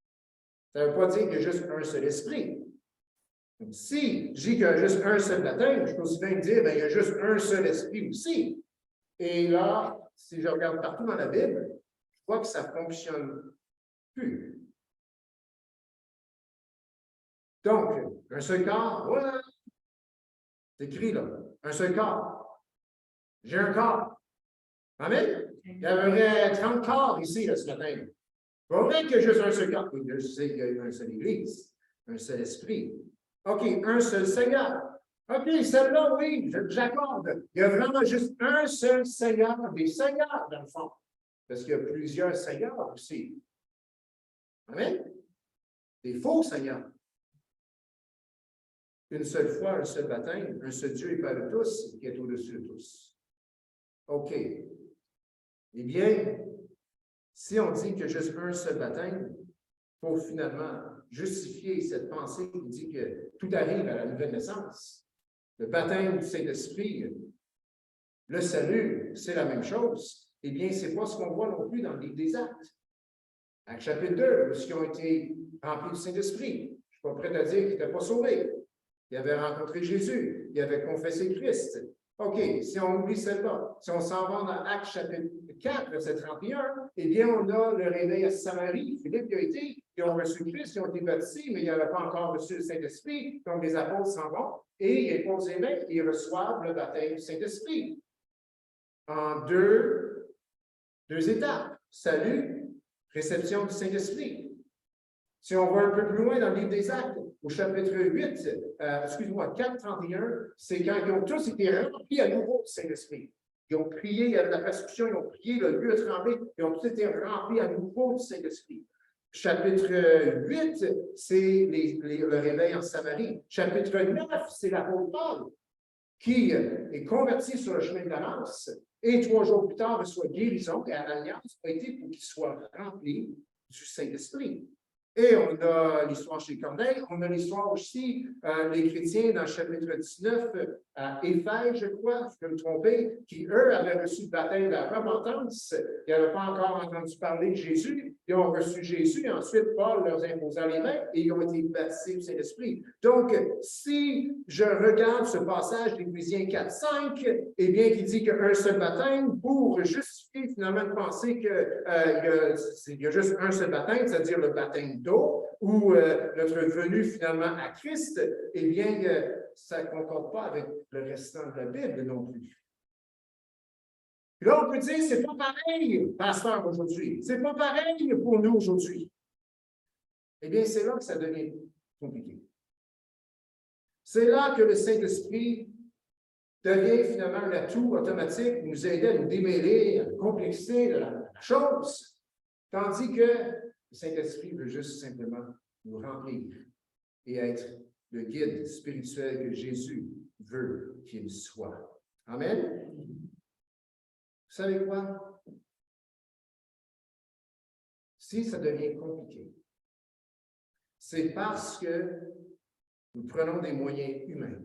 Ça ne veut pas dire qu'il y a juste un seul esprit. Donc, si je dis qu'il y a juste un seul baptême, je peux aussi bien dire qu'il y a juste un seul esprit aussi. Et là, si je regarde partout dans la Bible, je vois que ça ne fonctionne plus. Donc, un seul corps, ouais, c'est écrit là, un seul corps. J'ai un corps. Amen? Il y avait 30 corps ici là, ce matin. Pas vrai qu'il y a juste un seul corps. Je sais qu'il y a une seule Église, un seul esprit. OK, un seul Seigneur. OK, celle-là, oui, j'accorde. Il y a vraiment juste un seul Seigneur, des seigneurs dans le fond. Parce qu'il y a plusieurs seigneurs aussi. Amen? Des faux seigneurs. Une seule foi, un seul baptême, un seul Dieu et Père de tous, qui est au-dessus de tous. OK. Eh bien, si on dit qu'il y a juste un seul baptême, pour finalement justifier cette pensée qui dit que tout arrive à la nouvelle naissance, le baptême du Saint-Esprit, le salut, c'est la même chose, eh bien, ce n'est pas ce qu'on voit non plus dans le livre des Actes. Actes chapitre 2, ceux qui ont été remplis du Saint-Esprit, je ne suis pas prêt à dire qu'ils n'étaient pas sauvés. Ils avaient rencontré Jésus, ils avaient confessé Christ. OK, si on oublie celle-là, si on s'en va dans Actes chapitre 4, verset 31, eh bien, on a le réveil à Samarie. Philippe y a été, ils ont reçu Christ, ils ont été baptisés, mais ils n'avaient pas encore reçu le Saint-Esprit. Donc, les apôtres s'en vont et ils posent les mains et ils reçoivent le baptême du Saint-Esprit. En deux étapes. Salut, réception du Saint-Esprit. Si on va un peu plus loin dans le livre des Actes, au chapitre 8, 4, 31, c'est quand ils ont tous été remplis à nouveau du Saint-Esprit. Ils ont prié, il y avait la persécution, ils ont prié, le lieu a tremblé, ils ont tous été remplis à nouveau du Saint-Esprit. Chapitre 8, c'est le réveil en Samarie. Chapitre 9, c'est l'apôtre Paul qui est converti sur le chemin de l'Alliance et 3 jours plus tard reçoit guérison et à l'Alliance a été pour qu'il soit rempli du Saint-Esprit. Et on a l'histoire chez Corneille, on a l'histoire aussi des chrétiens dans le chapitre 19 à Éphèse, je crois, je peux me tromper, qui, eux, avaient reçu le baptême de la repentance. Ils n'avaient pas encore entendu parler de Jésus. Ils ont reçu Jésus et ensuite Paul leur imposa les mains et ils ont été baptisés au Saint-Esprit. Donc, si je regarde ce passage d'Éphésiens 4-5, eh bien, qui dit qu'un seul baptême pour justifier finalement de penser qu'il y a juste un seul baptême, c'est-à-dire le baptême d'eau, ou notre venue finalement à Christ, eh bien, ça ne concorde pas avec le restant de la Bible non plus. Puis là, on peut dire, c'est pas pareil, pasteur, aujourd'hui. C'est pas pareil pour nous aujourd'hui. Eh bien, c'est là que ça devient compliqué. C'est là que le Saint-Esprit devient finalement un atout automatique pour nous aider à nous démêler, à nous complexer de la chose, tandis que le Saint-Esprit veut juste simplement nous remplir et être le guide spirituel que Jésus veut qu'il soit. Amen? Vous savez quoi? Si ça devient compliqué, c'est parce que nous prenons des moyens humains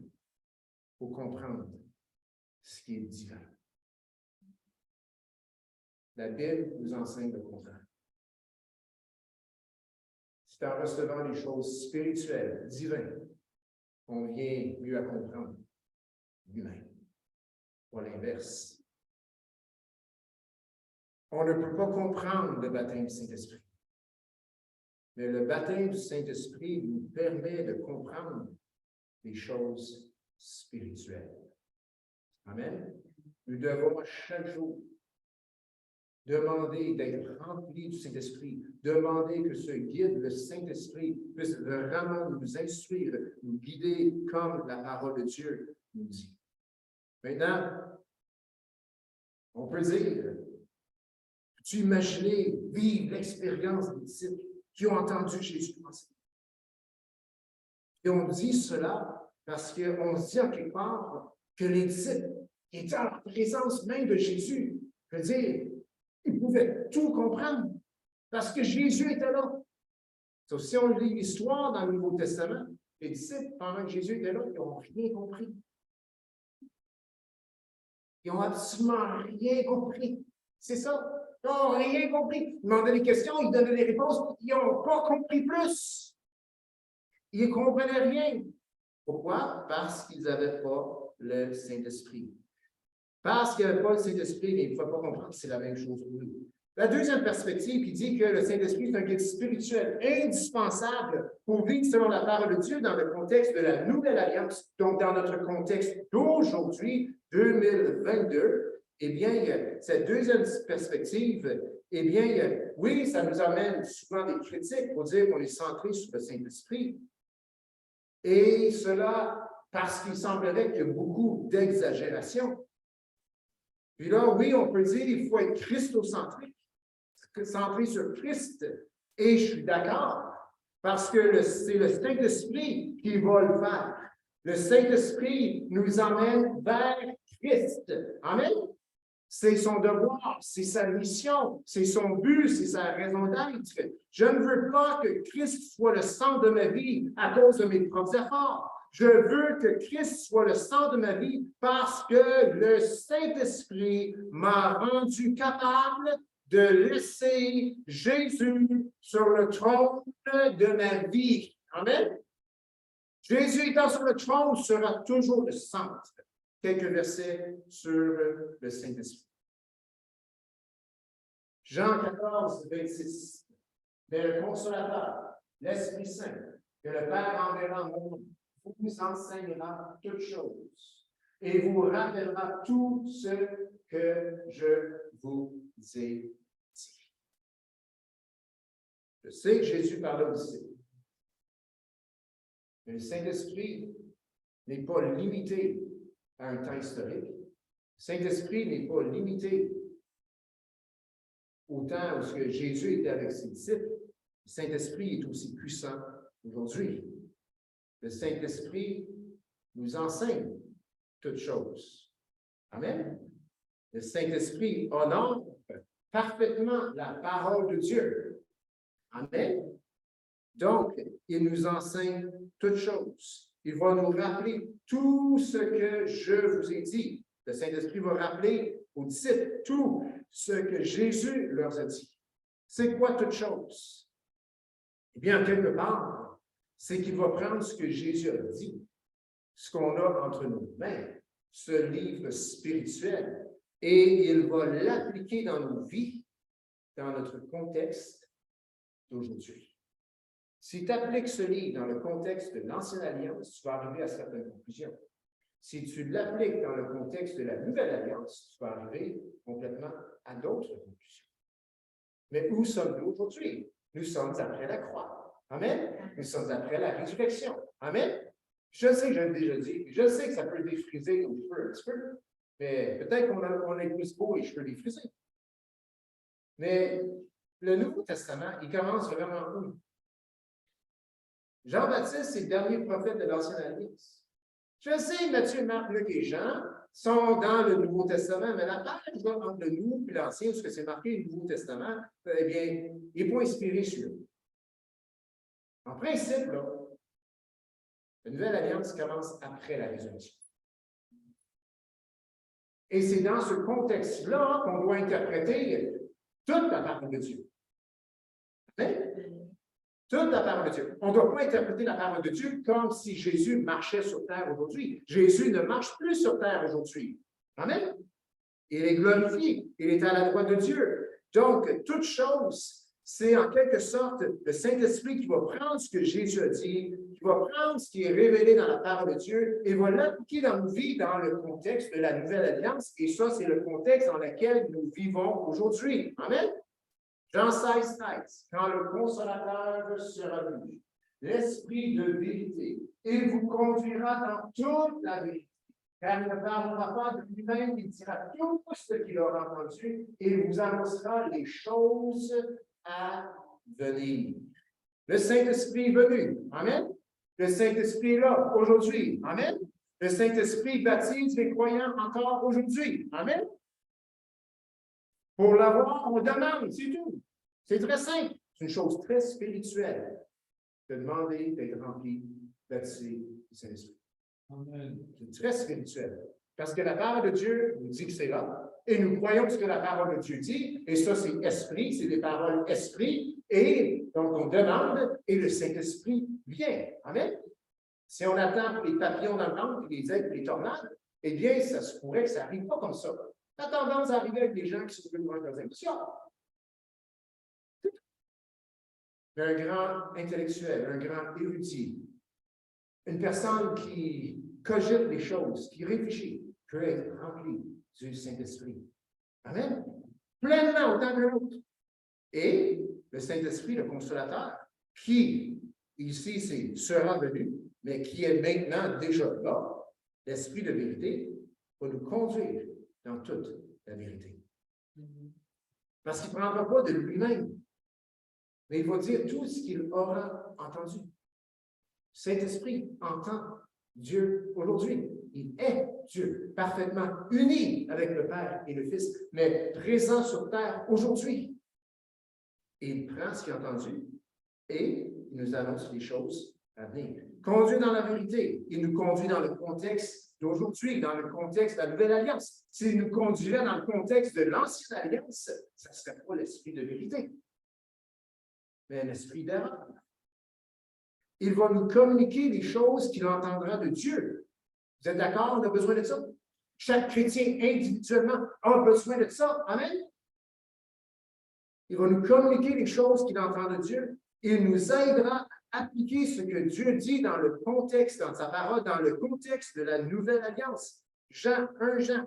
pour comprendre ce qui est divin. La Bible nous enseigne le contraire. C'est en recevant les choses spirituelles, divines, qu'on vient mieux à comprendre l'humain, pas l'inverse. On ne peut pas comprendre le baptême du Saint-Esprit. Mais le baptême du Saint-Esprit nous permet de comprendre les choses spirituelles. Amen. Nous devons chaque jour demander d'être remplis du Saint-Esprit, demander que ce guide, le Saint-Esprit, puisse vraiment nous instruire, nous guider comme la parole de Dieu nous dit. Maintenant, on peut dire, peux-tu imaginer vivre l'expérience des disciples qui ont entendu Jésus penser? Et on dit cela parce qu'on se dit en quelque part que les disciples qui étaient en présence même de Jésus, je veux dire, ils pouvaient tout comprendre parce que Jésus était là. Sauf si on lit l'histoire dans le Nouveau Testament, les disciples, pendant que Jésus était là, ils n'ont rien compris. Ils n'ont absolument rien compris. C'est ça. Ils n'ont rien compris. Ils demandaient des questions, ils donnaient des réponses. Ils n'ont pas compris plus. Ils ne comprenaient rien. Pourquoi? Parce qu'ils n'avaient pas le Saint-Esprit. Parce qu'il n'y avait pas le Saint-Esprit, mais il ne faut pas comprendre que c'est la même chose pour nous. La deuxième perspective qui dit que le Saint-Esprit est un guide spirituel indispensable pour vivre selon la parole de Dieu dans le contexte de la Nouvelle Alliance, donc dans notre contexte d'aujourd'hui, 2022, eh bien, cette deuxième perspective, eh bien, oui, ça nous amène souvent des critiques pour dire qu'on est centré sur le Saint-Esprit. Et cela parce qu'il semblerait qu'il y a beaucoup d'exagération. Puis là, oui, on peut dire qu'il faut être christocentrique, centré sur Christ. Et je suis d'accord, parce que c'est le Saint-Esprit qui va le faire. Le Saint-Esprit nous emmène vers Christ. Amen? C'est son devoir, c'est sa mission, c'est son but, c'est sa raison d'être. Je ne veux pas que Christ soit le centre de ma vie à cause de mes propres efforts. Je veux que Christ soit le centre de ma vie parce que le Saint-Esprit m'a rendu capable de laisser Jésus sur le trône de ma vie. Amen? Jésus étant sur le trône sera toujours le centre. Quelques versets sur le Saint-Esprit. Jean 14, 26. Mais le Consolateur, l'Esprit Saint, que le Père enverra au monde, vous enseignera toutes choses et vous rappellera tout ce que je vous ai dit. Je sais que Jésus parlait aux disciples. Mais le Saint-Esprit n'est pas limité à un temps historique. Le Saint-Esprit n'est pas limité au temps où Jésus était avec ses disciples. Le Saint-Esprit est aussi puissant aujourd'hui. Le Saint-Esprit nous enseigne toutes choses. Amen. Le Saint-Esprit honore parfaitement la parole de Dieu. Amen. Donc, il nous enseigne toutes choses. Il va nous rappeler tout ce que je vous ai dit. Le Saint-Esprit va rappeler aux disciples tout ce que Jésus leur a dit. C'est quoi toute chose? Eh bien, quelque part, c'est qu'il va prendre ce que Jésus a dit, ce qu'on a entre nos mains, ce livre spirituel, et il va l'appliquer dans nos vies, dans notre contexte d'aujourd'hui. Si tu appliques ce livre dans le contexte de l'Ancienne Alliance, tu vas arriver à certaines conclusions. Si tu l'appliques dans le contexte de la Nouvelle Alliance, tu vas arriver complètement à d'autres conclusions. Mais où sommes-nous aujourd'hui? Nous sommes après la croix. Amen? Nous sommes après la résurrection. Amen? Je sais que j'ai déjà dit, je sais que ça peut défriser nos cheveux un petit peu, mais peut-être qu'on a plus beau les cheveux défrisés. Mais le Nouveau Testament, il commence vraiment où? Jean-Baptiste, c'est le dernier prophète de l'Ancienne Alliance. Je sais, Matthieu, Marc, Luc et Jean sont dans le Nouveau Testament, mais la page entre le Nouveau et l'Ancien, parce que c'est marqué le Nouveau Testament, eh bien, il n'est pas inspiré sur eux. En principe, là, la Nouvelle Alliance commence après la résurrection. Et c'est dans ce contexte-là qu'on doit interpréter toute la parole de Dieu. Amen? Toute la parole de Dieu. On ne doit pas interpréter la parole de Dieu comme si Jésus marchait sur terre aujourd'hui. Jésus ne marche plus sur terre aujourd'hui. Amen? Il est glorifié. Il est à la droite de Dieu. Donc, toute chose, c'est en quelque sorte le Saint-Esprit qui va prendre ce que Jésus a dit, qui va prendre ce qui est révélé dans la parole de Dieu et va l'appliquer dans nos vies dans le contexte de la Nouvelle Alliance. Et ça, c'est le contexte dans lequel nous vivons aujourd'hui. Amen? Jean 16, 13, quand le Consolateur sera venu, l'Esprit de vérité, il vous conduira dans toute la vérité, car il ne parlera pas de lui-même, il dira tout ce qu'il aura entendu et il vous annoncera les choses à venir. Le Saint-Esprit est venu. Amen. Le Saint-Esprit est là aujourd'hui. Amen. Le Saint-Esprit baptise les croyants encore aujourd'hui. Amen. Pour l'avoir, on demande, c'est tout. C'est très simple. C'est une chose très spirituelle de demander d'être rempli, baptisé du Saint-Esprit. C'est très spirituel. Parce que la parole de Dieu nous dit que c'est là. Et nous croyons ce que la parole de Dieu dit. Et ça, c'est esprit, c'est des paroles esprit. Et donc, on demande et le Saint-Esprit vient. Amen. Si on attend pour les papillons dans le ventre, les aigles, les tornades, eh bien, ça se pourrait que ça n'arrive pas comme ça. Ça a tendance à arriver avec des gens qui sont plus loin de leurs émotions. Un grand intellectuel, un grand érudit, une personne qui cogite les choses, qui réfléchit, peut être rempli du Saint-Esprit. Amen. Pleinement, autant que l'autre. Et le Saint-Esprit, le Consolateur, qui, ici, sera venu, mais qui est maintenant déjà là, l'Esprit de vérité, va nous conduire dans toute la vérité. Parce qu'il ne prendra pas de lui-même, mais il va dire tout ce qu'il aura entendu. Saint-Esprit entend Dieu aujourd'hui. Il est Dieu, parfaitement uni avec le Père et le Fils, mais présent sur terre aujourd'hui. Et il prend ce qu'il a entendu et il nous annonce les choses à venir. Conduit dans la vérité, il nous conduit dans le contexte d'aujourd'hui, dans le contexte de la Nouvelle Alliance. S'il nous conduirait dans le contexte de l'Ancienne Alliance, ça ne serait pas l'esprit de vérité, mais l'esprit d'erreur. Il va nous communiquer les choses qu'il entendra de Dieu. Vous êtes d'accord? On a besoin de ça? Chaque chrétien individuellement a besoin de ça. Amen? Il va nous communiquer les choses qu'il entend de Dieu. Il nous aidera à appliquer ce que Dieu dit dans le contexte, dans sa parole, dans le contexte de la Nouvelle Alliance. 1 Jean,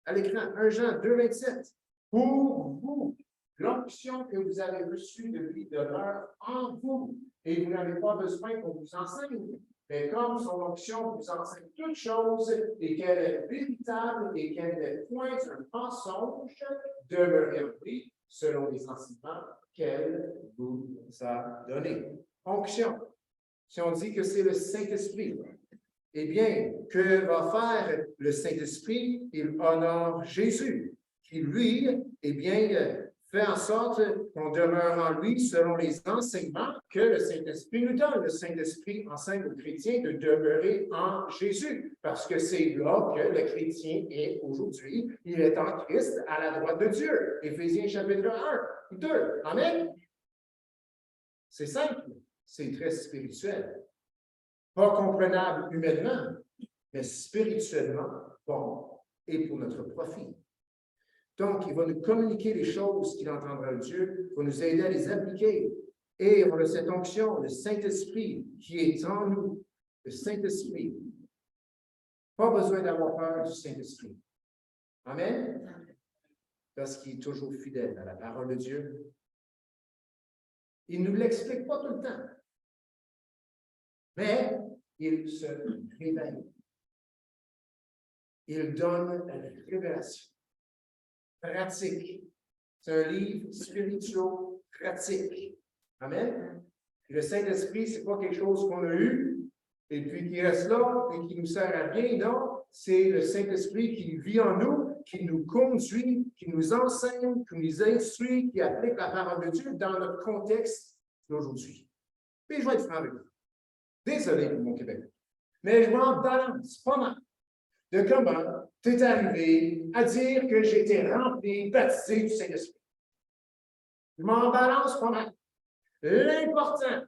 à l'écran, 1 Jean 2, 27. Pour vous, l'onction que vous avez reçue de lui demeure en vous, et vous n'avez pas besoin qu'on vous enseigne. Mais comme son onction vous enseigne toutes choses, et qu'elle est véritable, et qu'elle n'est point un mensonge, demeurez en lui, selon les enseignements qu'elle vous a donnés. Onction. Si on dit que c'est le Saint-Esprit, eh bien, que va faire le Saint-Esprit? Il honore Jésus, qui lui, eh bien, fait en sorte qu'on demeure en lui selon les enseignements que le Saint-Esprit nous donne. Le Saint-Esprit enseigne aux chrétiens de demeurer en Jésus, parce que c'est là que le chrétien est aujourd'hui. Il est en Christ à la droite de Dieu. Éphésiens chapitre 1, 2. Amen. C'est simple, c'est très spirituel. Pas comprenable humainement, mais spirituellement bon et pour notre profit. Donc, il va nous communiquer les choses qu'il entendra de Dieu, il va nous aider à les appliquer. Et on a cette onction, le Saint-Esprit qui est en nous, le Saint-Esprit. Pas besoin d'avoir peur du Saint-Esprit. Amen? Parce qu'il est toujours fidèle à la parole de Dieu. Il ne nous l'explique pas tout le temps. Mais il se réveille. Il donne la révélation. Pratique. C'est un livre spirituel pratique. Amen. Et le Saint-Esprit, ce n'est pas quelque chose qu'on a eu et puis qui reste là et qui nous sert à rien. Non, c'est le Saint-Esprit qui vit en nous, qui nous conduit, qui nous enseigne, qui nous instruit, qui applique la parole de Dieu dans notre contexte d'aujourd'hui. Puis je vais être franc avec vous. Désolé pour mon Québec. Mais je m'en balance pas mal de comment tu es arrivé à dire que j'étais rempli, baptisé du Saint-Esprit. Je m'en balance pas mal. L'important,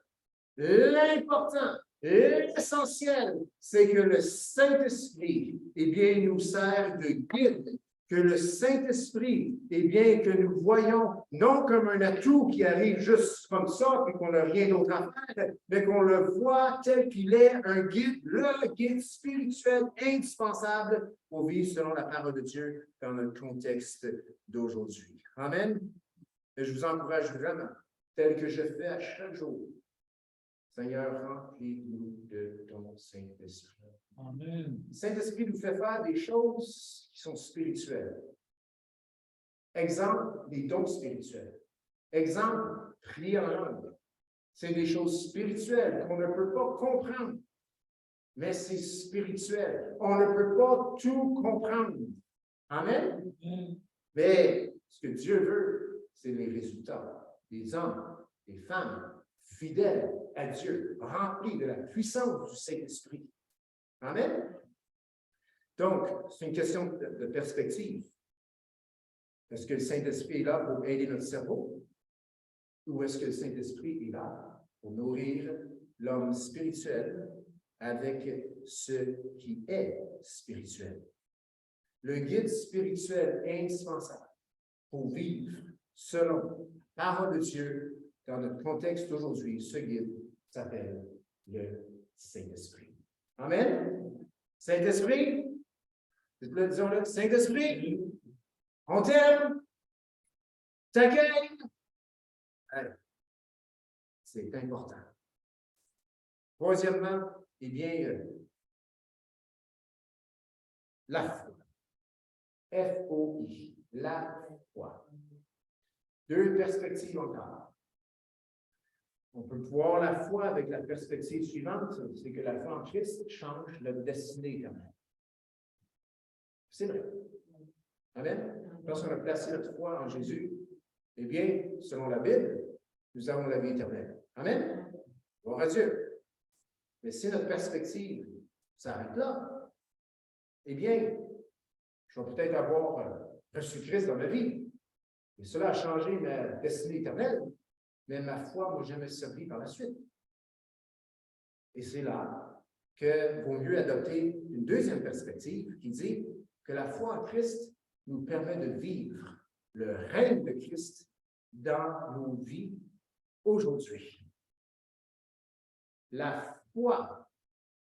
l'essentiel, c'est que le Saint-Esprit, eh bien, nous sert de guide. Que le Saint-Esprit, eh bien, que nous voyons non comme un atout qui arrive juste comme ça, puis qu'on n'a rien d'autre à faire, mais qu'on le voit tel qu'il est, un guide, le guide spirituel indispensable pour vivre selon la parole de Dieu dans notre contexte d'aujourd'hui. Amen. Et je vous encourage vraiment, tel que je fais à chaque jour, Seigneur, remplis-nous de ton Saint-Esprit. Amen. Le Saint-Esprit nous fait faire des choses qui sont spirituelles. Exemple, les dons spirituels. Exemple, prier en langue. C'est des choses spirituelles qu'on ne peut pas comprendre, mais c'est spirituel. On ne peut pas tout comprendre. Amen? Mais ce que Dieu veut, c'est les résultats. Des hommes, des femmes fidèles à Dieu, remplis de la puissance du Saint-Esprit. Amen? Donc, c'est une question de perspective. Est-ce que le Saint-Esprit est là pour aider notre cerveau? Ou est-ce que le Saint-Esprit est là pour nourrir l'homme spirituel avec ce qui est spirituel? Le guide spirituel indispensable pour vivre selon la parole de Dieu dans notre contexte d'aujourd'hui, ce guide s'appelle le Saint-Esprit. Amen? Saint-Esprit, disons-le, Saint-Esprit, on t'aime, t'accueille. C'est important. Troisièmement, eh bien, la foi. F-O-I, la foi. Deux perspectives encore. On peut voir la foi avec la perspective suivante, c'est que la foi en Christ change notre destinée éternelle. C'est vrai. Amen. Lorsqu'on a placé notre foi en Jésus, eh bien, selon la Bible, nous avons la vie éternelle. Amen. Gloire à Dieu. Mais si notre perspective s'arrête là, eh bien, je vais peut-être avoir reçu Christ dans ma vie. Et cela a changé ma destinée éternelle, mais ma foi ne m'a jamais servi par la suite. Et c'est là que vaut mieux adopter une deuxième perspective qui dit que la foi en Christ nous permet de vivre le règne de Christ dans nos vies aujourd'hui. La foi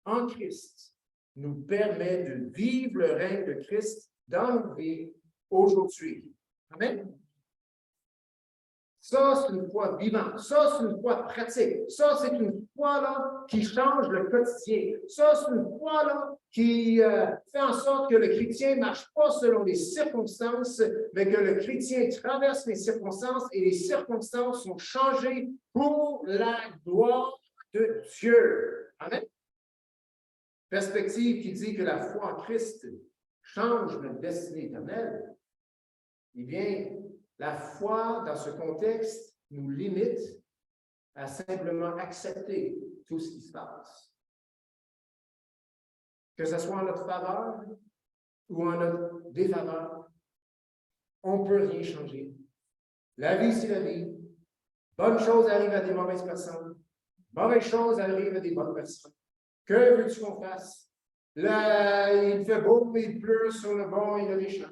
en Christ nous permet de vivre le règne de Christ dans nos vies aujourd'hui. Amen. Ça, c'est une foi vivante. Ça, c'est une foi pratique. Ça, c'est une foi là, qui change le quotidien. Ça, c'est une foi là, qui fait en sorte que le chrétien ne marche pas selon les circonstances, mais que le chrétien traverse les circonstances et les circonstances sont changées pour la gloire de Dieu. Amen. Perspective qui dit que la foi en Christ change notre destinée éternelle. Eh bien, La foi, dans ce contexte, nous limite à simplement accepter tout ce qui se passe. Que ce soit en notre faveur ou en notre défaveur, on ne peut rien changer. La vie, c'est la vie. Bonnes choses arrivent à des mauvaises personnes. Mauvaises choses arrivent à des bonnes personnes. Que veux-tu qu'on fasse? Là, il fait beau, il pleut sur le bon et le méchant.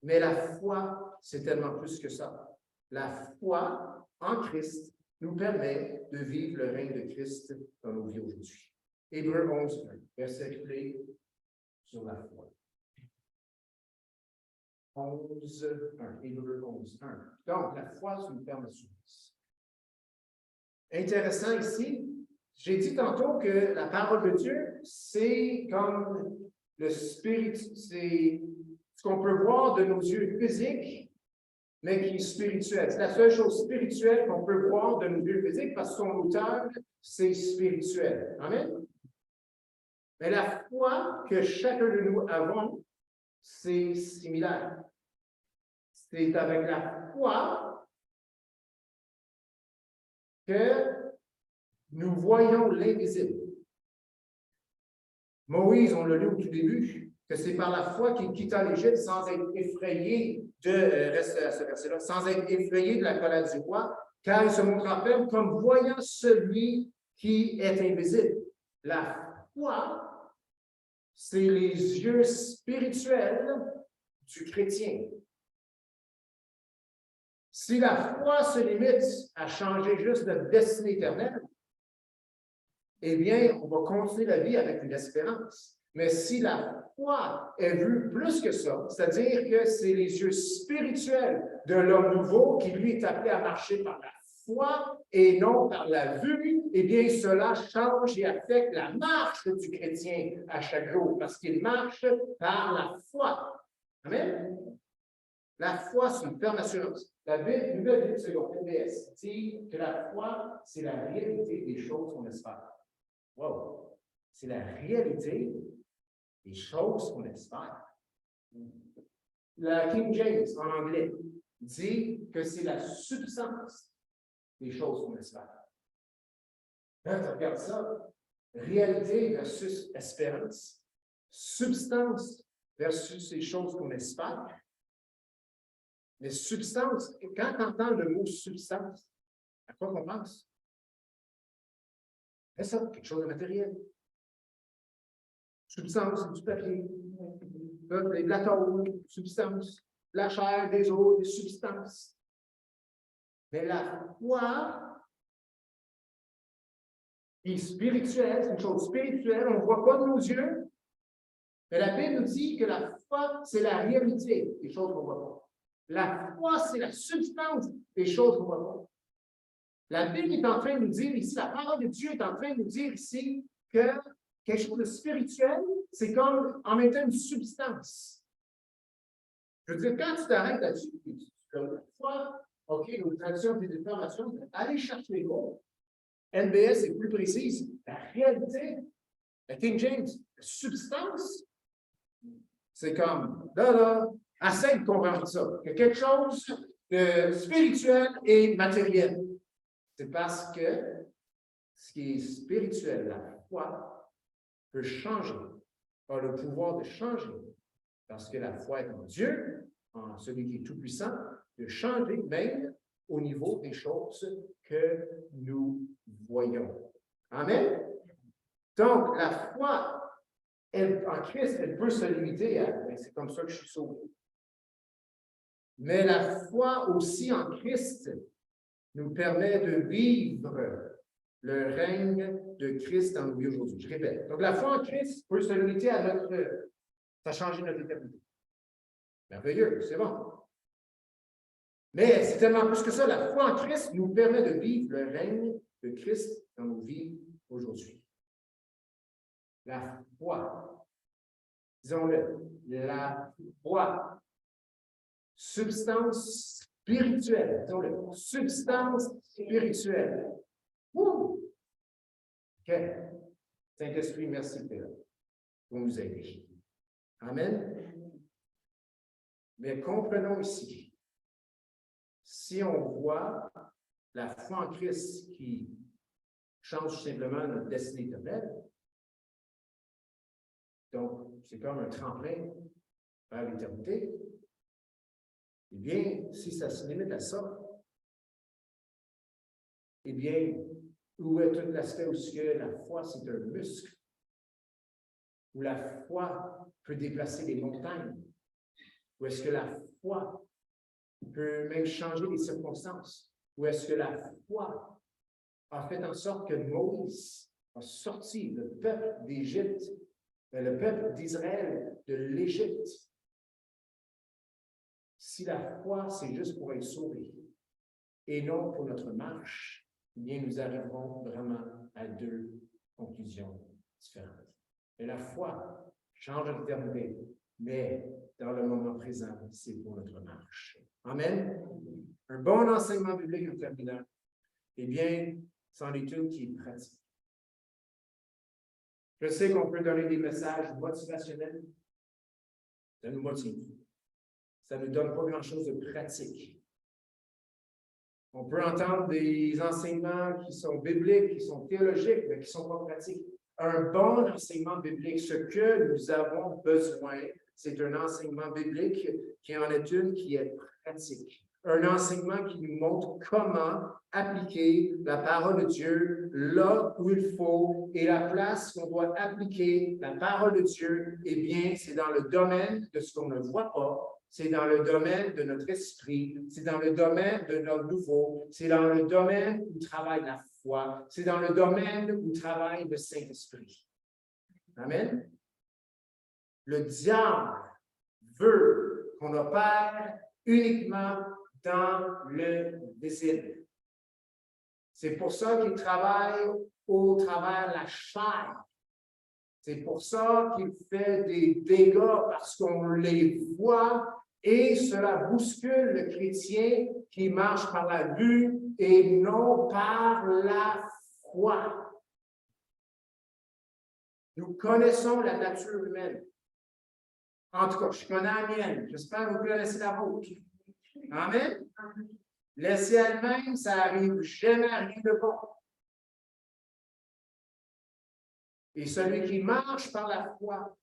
Mais la foi, c'est tellement plus que ça. La foi en Christ nous permet de vivre le règne de Christ dans nos vies aujourd'hui. Hébreux 11, verset clé sur la foi. 11.1. Hébreux 11.1. Donc, la foi, c'est une terme d'assurance. Intéressant ici, j'ai dit tantôt que la parole de Dieu, c'est comme le spirit, c'est ce qu'on peut voir de nos yeux physiques, mais qui est spirituel. C'est la seule chose spirituelle qu'on peut voir de nos yeux physiques parce que son auteur, c'est spirituel. Amen? Mais la foi que chacun de nous avons, c'est similaire. C'est avec la foi que nous voyons l'invisible. Moïse, on l'a lu au tout début, que c'est par la foi qu'il quitta l'Égypte sans être effrayé reste à ce verset-là, sans être effrayé de la colère du roi, car il se montra ferme comme voyant celui qui est invisible. La foi, c'est les yeux spirituels du chrétien. Si la foi se limite à changer juste notre destinée éternelle, eh bien, on va continuer la vie avec une espérance. Mais si la foi est vue plus que ça, c'est-à-dire que c'est les yeux spirituels de l'homme nouveau qui, lui, est appelé à marcher par la foi et non par la vue, eh bien, cela change et affecte la marche du chrétien à chaque jour, parce qu'il marche par la foi. Amen? La foi, c'est une ferme assurance. La Bible, Nouvelle Bible seconde, NBS, dit que la foi, c'est la réalité des choses qu'on espère. Wow! C'est la réalité des choses qu'on espère. La King James, en anglais, dit que c'est la substance des choses qu'on espère. Quand tu regardes ça, réalité versus espérance, substance versus les choses qu'on espère. Mais substance, quand tu entends le mot substance, à quoi qu'on pense? C'est ça, quelque chose de matériel. Substance, c'est du papier, de la tôle, substance, la chair, des os, des substances. Mais la foi est spirituelle, c'est une chose spirituelle, on ne voit pas de nos yeux. Mais la Bible nous dit que la foi, c'est la réalité des choses qu'on ne voit pas. La foi, c'est la substance des choses qu'on ne voit pas. La Bible est en train de nous dire ici, la parole de Dieu est en train de nous dire ici que quelque chose de spirituel, c'est comme en même temps une substance. Je veux dire, quand tu t'arrêtes là-dessus, comme la foi, OK, nos traditions et des informations, allez chercher les mots. NBS est plus précise. La réalité, la King James, la substance, c'est comme, là, essaie de comprendre ça. Il y a quelque chose de spirituel et matériel. C'est parce que ce qui est spirituel, la foi, peut changer, a le pouvoir de changer. Parce que la foi est en Dieu, en celui qui est tout-puissant, de changer même au niveau des choses que nous voyons. Amen? Donc, la foi en Christ, elle peut se limiter à « c'est comme ça que je suis sauvé ». Mais la foi aussi en Christ nous permet de vivre le règne de Christ dans nos vies aujourd'hui. Je répète. Donc, la foi en Christ peut se limiter à notre... Ça a changé notre éternité. Merveilleux, c'est bon. Mais c'est tellement plus que ça. La foi en Christ nous permet de vivre le règne de Christ dans nos vies aujourd'hui. La foi. Disons-le. La foi. Substance spirituelle. Disons-le. Substance spirituelle. Wouh! OK. Saint-Esprit, merci Père pour nous aider. Amen. Mais comprenons ici, si on voit la foi en Christ qui change simplement notre destinée éternelle, donc c'est comme un tremplin vers l'éternité, eh bien, si ça se limite à ça, eh bien, où est tout l'aspect où la foi, c'est un muscle, où la foi peut déplacer les montagnes, où est-ce que la foi peut même changer les circonstances, où est-ce que la foi a fait en sorte que Moïse a sorti le peuple d'Égypte, le peuple d'Israël de l'Égypte. Si la foi, c'est juste pour être sauvé et non pour notre marche, eh bien, nous arriverons vraiment à deux conclusions différentes. Et la foi change notre éternité, mais dans le moment présent, c'est pour notre marche. Amen. Un bon enseignement biblique en terminant, eh bien, c'en est une qui est pratique. Je sais qu'on peut donner des messages motivationnels. Ça nous motive. Ça ne nous donne pas grand-chose de pratique. On peut entendre des enseignements qui sont bibliques, qui sont théologiques, mais qui ne sont pas pratiques. Un bon enseignement biblique, ce que nous avons besoin, c'est un enseignement biblique qui en est une qui est pratique. Un enseignement qui nous montre comment appliquer la parole de Dieu là où il faut, et la place qu'on doit appliquer la parole de Dieu, eh bien, c'est dans le domaine de ce qu'on ne voit pas, c'est dans le domaine de notre esprit, c'est dans le domaine de notre nouveau, c'est dans le domaine où travaille la foi, c'est dans le domaine où travaille le Saint-Esprit. Amen. Le diable veut qu'on opère uniquement dans le visible. C'est pour ça qu'il travaille au travers de la chair. C'est pour ça qu'il fait des dégâts parce qu'on les voit et cela bouscule le chrétien qui marche par la vue et non par la foi. Nous connaissons la nature humaine. En tout cas, je connais la mienne. J'espère que vous connaissez la vôtre. Amen. Laissez elle-même, ça n'arrive jamais à rien de bon. Et celui qui marche par la foi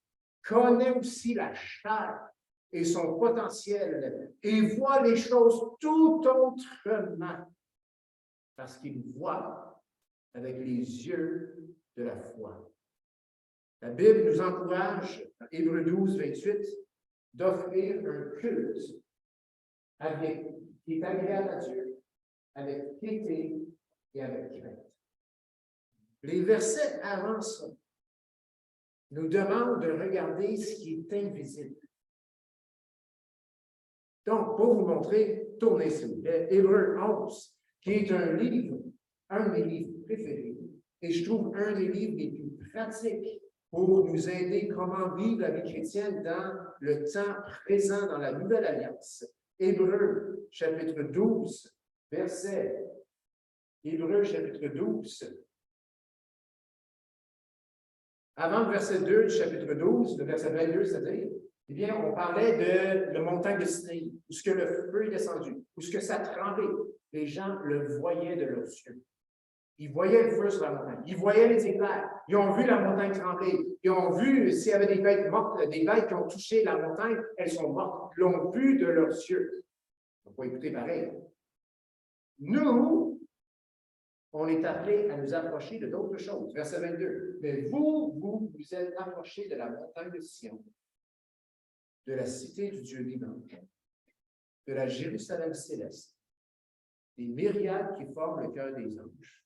connaît aussi la chair et son potentiel et voit les choses tout autrement parce qu'il voit avec les yeux de la foi. La Bible nous encourage, dans Hébreux 12, 28, d'offrir un culte qui est agréable à Dieu, avec piété et avec crainte. Les versets avancent, nous demandent de regarder ce qui est invisible. Donc, pour vous montrer, tournez s'il vous plaît, Hébreux 11, qui est un de mes livres préférés, et je trouve un des livres les plus pratiques pour nous aider comment vivre la vie chrétienne dans le temps présent dans la Nouvelle Alliance. Hébreux, chapitre 12, verset. Hébreux, chapitre 12. Avant le verset 2 du chapitre 12, le verset 22, c'est-à-dire, eh bien, on parlait de la montagne de Sinaï, où ce que le feu est descendu, où ce que ça tremblait. Les gens le voyaient de leurs yeux. Ils voyaient le feu sur la montagne. Ils voyaient les éclairs. Ils ont vu la montagne trembler. Ils ont vu s'il y avait des bêtes mortes, des bêtes qui ont touché la montagne, elles sont mortes. Ils l'ont vu de leurs yeux. On va écouter pareil. Nous, on est appelés à nous approcher de d'autres choses. Verset 22. Mais vous êtes approchés de la montagne de Sion, de la cité du Dieu vivant, de la Jérusalem céleste, des myriades qui forment le cœur des anges,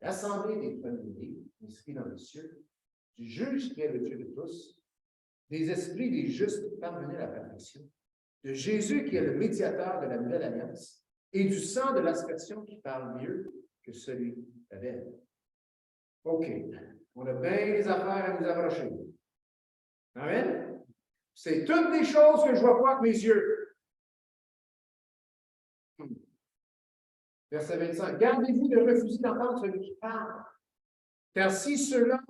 l'assemblée des premiers-nés, inscrits dans les cieux, du juge qui est le Dieu de tous, des esprits des justes parvenus à la perfection, de Jésus qui est le médiateur de la nouvelle alliance, et du sang de l'aspersion qui parle mieux que celui d'Abel. OK. On a bien des affaires à nous approcher. Amen? C'est toutes des choses que je ne vois pas avec mes yeux. Verset 25. Gardez-vous de refuser d'entendre celui qui parle. Car si ceux-là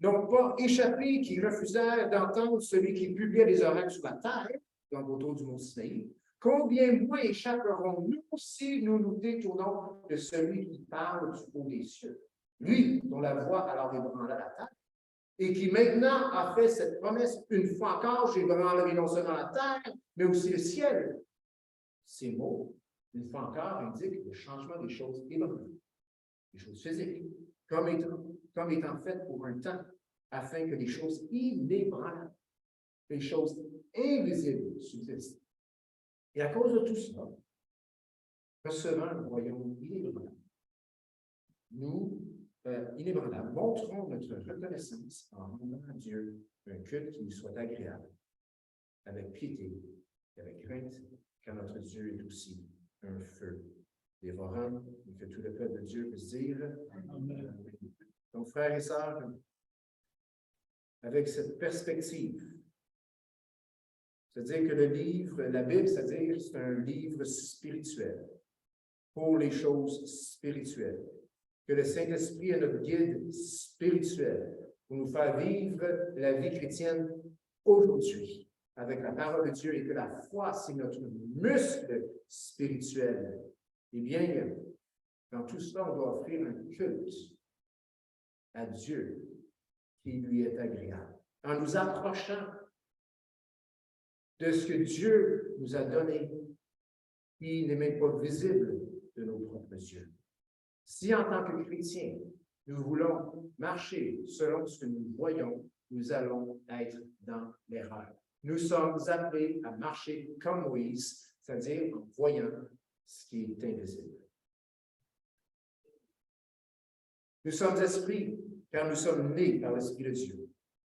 n'ont pas échappé, qui refusèrent d'entendre celui qui publiait les oracles sur la terre, dans autour du mont Sinaï, combien moins échapperons-nous si nous nous détournons de celui qui parle du haut des cieux, lui dont la voix alors ébranla la terre, et qui maintenant a fait cette promesse, une fois encore, j'ébranlerai non seulement la terre, mais aussi le ciel. Ces mots, une fois encore, indiquent le changement des choses ébranlées, des choses physiques, comme étant faites pour un temps, afin que les choses inébranlables, les choses invisibles subsistent. Et à cause de tout cela, recevant le royaume inébranlable, nous, inébranlable, montrons notre reconnaissance en rendant à Dieu un culte qui nous soit agréable, avec piété et avec crainte, car notre Dieu est aussi un feu dévorant, et que tout le peuple de Dieu puisse dire Amen. Donc, frères et sœurs, avec cette perspective, c'est-à-dire que le livre, la Bible, c'est-à-dire c'est un livre spirituel pour les choses spirituelles. Que le Saint-Esprit est notre guide spirituel pour nous faire vivre la vie chrétienne aujourd'hui avec la parole de Dieu et que la foi, c'est notre muscle spirituel. Eh bien, dans tout cela, on doit offrir un culte à Dieu qui lui est agréable. En nous approchant de ce que Dieu nous a donné, qui n'est même pas visible de nos propres yeux. Si en tant que chrétiens, nous voulons marcher selon ce que nous voyons, nous allons être dans l'erreur. Nous sommes appelés à marcher comme Moïse, c'est-à-dire en voyant ce qui est invisible. Nous sommes esprits, car nous sommes nés par l'Esprit de Dieu.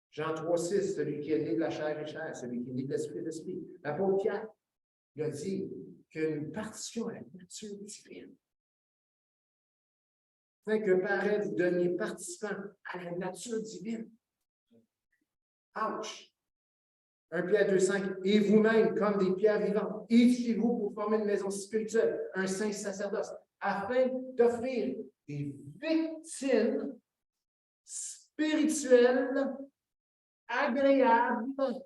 Jean 3,6, celui qui est né de la chair est chair, celui qui est né de l'Esprit est l'Esprit. L'apôtre Pierre, il a dit que nous partions à la nature divine. Afin que pareil, vous deveniez participants à la nature divine. Ouch! 1 Pierre 2,5. Et vous-même, comme des pierres vivantes, édifiez-vous pour former une maison spirituelle, un saint sacerdoce, afin d'offrir des victimes spirituelles agréables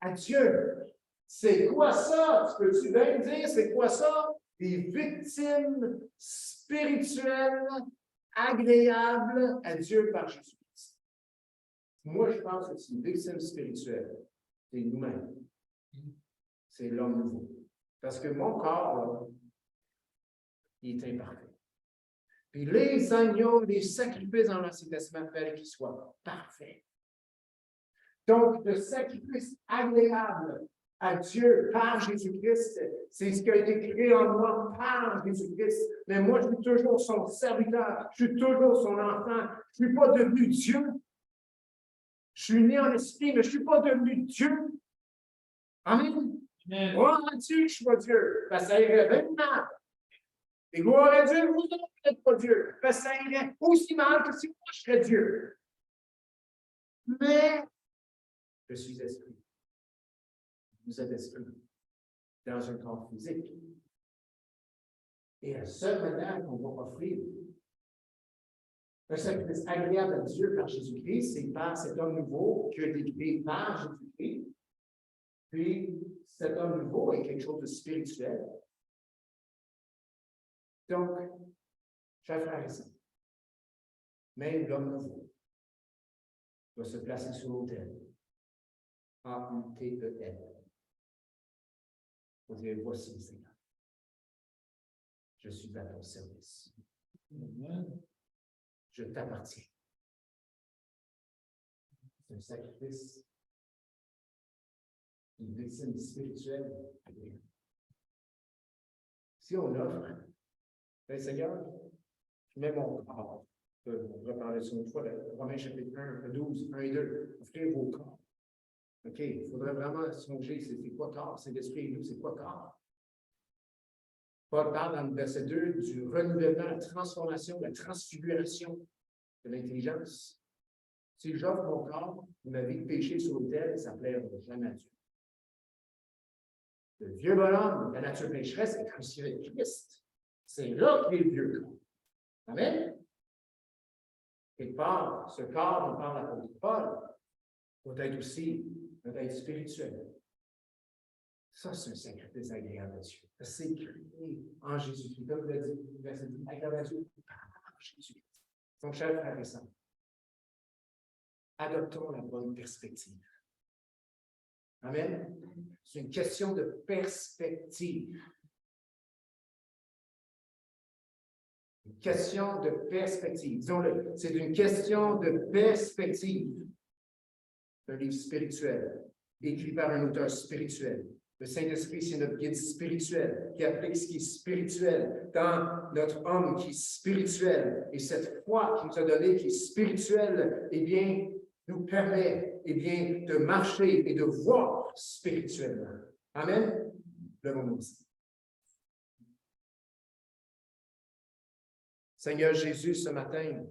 à Dieu. C'est quoi ça? Peux-tu bien me dire, c'est quoi ça? Des victimes spirituelles agréables à Dieu par Jésus-Christ. Moi, je pense que c'est une victime spirituelle. C'est nous-mêmes. C'est l'homme nouveau. Parce que mon corps, là, il est imparfait. Puis les agneaux, les sacrifices dans l'Ancien Testament, il fallait qu'ils soient parfaits. Donc, le sacrifice agréable à Dieu par Jésus-Christ, c'est ce qui a été créé en moi par Jésus-Christ. Mais moi, je suis toujours son serviteur, je suis toujours son enfant. Je ne suis pas devenu Dieu. Je suis né en esprit, mais je ne suis pas devenu Dieu. Amen. Gloire à Dieu que je sois Dieu. Parce que ça irait bien mal. Et gloire à Dieu, vous n'êtes pas Dieu. Parce que ça irait aussi mal que si moi je serais Dieu. Mais je suis esprit. Vous êtes esprit dans un corps physique. Et la seule manière qu'on va offrir un sacrifice agréable à Dieu par Jésus-Christ, c'est par cet homme nouveau qui a été créé par Jésus-Christ. Puis, cet homme nouveau est quelque chose de spirituel. Donc, chers frères et sœurs, même l'homme nouveau doit se placer sur l'autel. A-U-T-E-L. Vous dire, voici, Seigneur. Je suis à ton service. Je t'appartiens. C'est un sacrifice, une victime spirituelle. Si on offre, ben, Seigneur, je mets mon corps. On va parler sur une fois, Romains chapitre 1, 12, 1 et 2. Offrez vos corps. OK, il faudrait vraiment songer, c'est quoi corps? C'est l'esprit et nous, c'est quoi corps? Paul parle dans le verset 2 du renouvellement, la transformation, la transfiguration de l'intelligence. Si j'offre mon corps, ma vie de péché sur l'autel, ça ne plaira jamais à Dieu. Le vieux bonhomme, la nature pécheresse, est crucifié avec Christ. C'est là qu'il est le vieux corps. Amen? Quelque part, ce corps dont parle l'apôtre Paul doit être aussi, doit être spirituel. Ça, c'est un sacrifice agréable à Dieu. C'est créé en Jésus-Christ. Comme l'a dit le verset 10, agréable à Dieu par Jésus-Christ. Donc, chers frères et sœurs, adoptons la bonne perspective. Amen. C'est une question de perspective. Une question de perspective. Disons-le, c'est une question de perspective. C'est un livre spirituel, écrit par un auteur spirituel. Le Saint-Esprit, c'est notre guide spirituel qui applique ce qui est spirituel dans notre homme qui est spirituel. Et cette foi qu'il nous a donnée, qui est spirituelle, eh bien, nous permet, eh bien, de marcher et de voir spirituellement. Amen. Levons-nous. Seigneur Jésus, ce matin,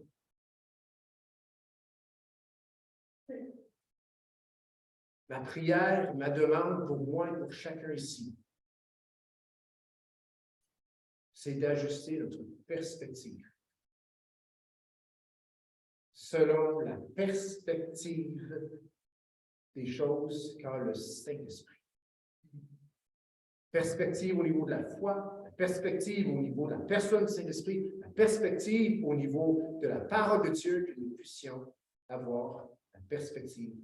ma prière, ma demande pour moi et pour chacun ici, c'est d'ajuster notre perspective selon la perspective des choses qu'a le Saint-Esprit. Perspective au niveau de la foi, la perspective au niveau de la personne du Saint-Esprit, la perspective au niveau de la parole de Dieu, que nous puissions avoir la perspective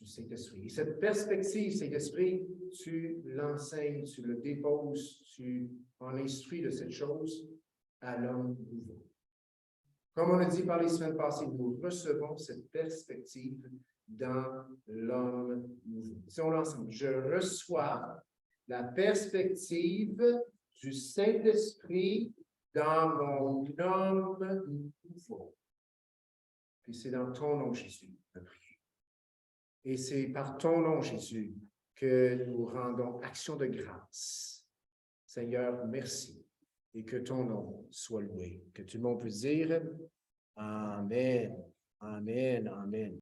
du Saint-Esprit. Et cette perspective, Saint-Esprit, tu l'enseignes, tu le déposes, tu en instruis de cette chose à l'homme nouveau. Comme on a dit par les semaines passées, nous recevons cette perspective dans l'homme nouveau. Disons-le ensemble. Je reçois la perspective du Saint-Esprit dans mon homme nouveau. Puis c'est dans ton nom, Jésus, que je prie. Et c'est par ton nom, Jésus, que nous rendons action de grâce. Seigneur, merci. Et que ton nom soit loué. Que tout le monde puisse dire Amen, Amen, Amen.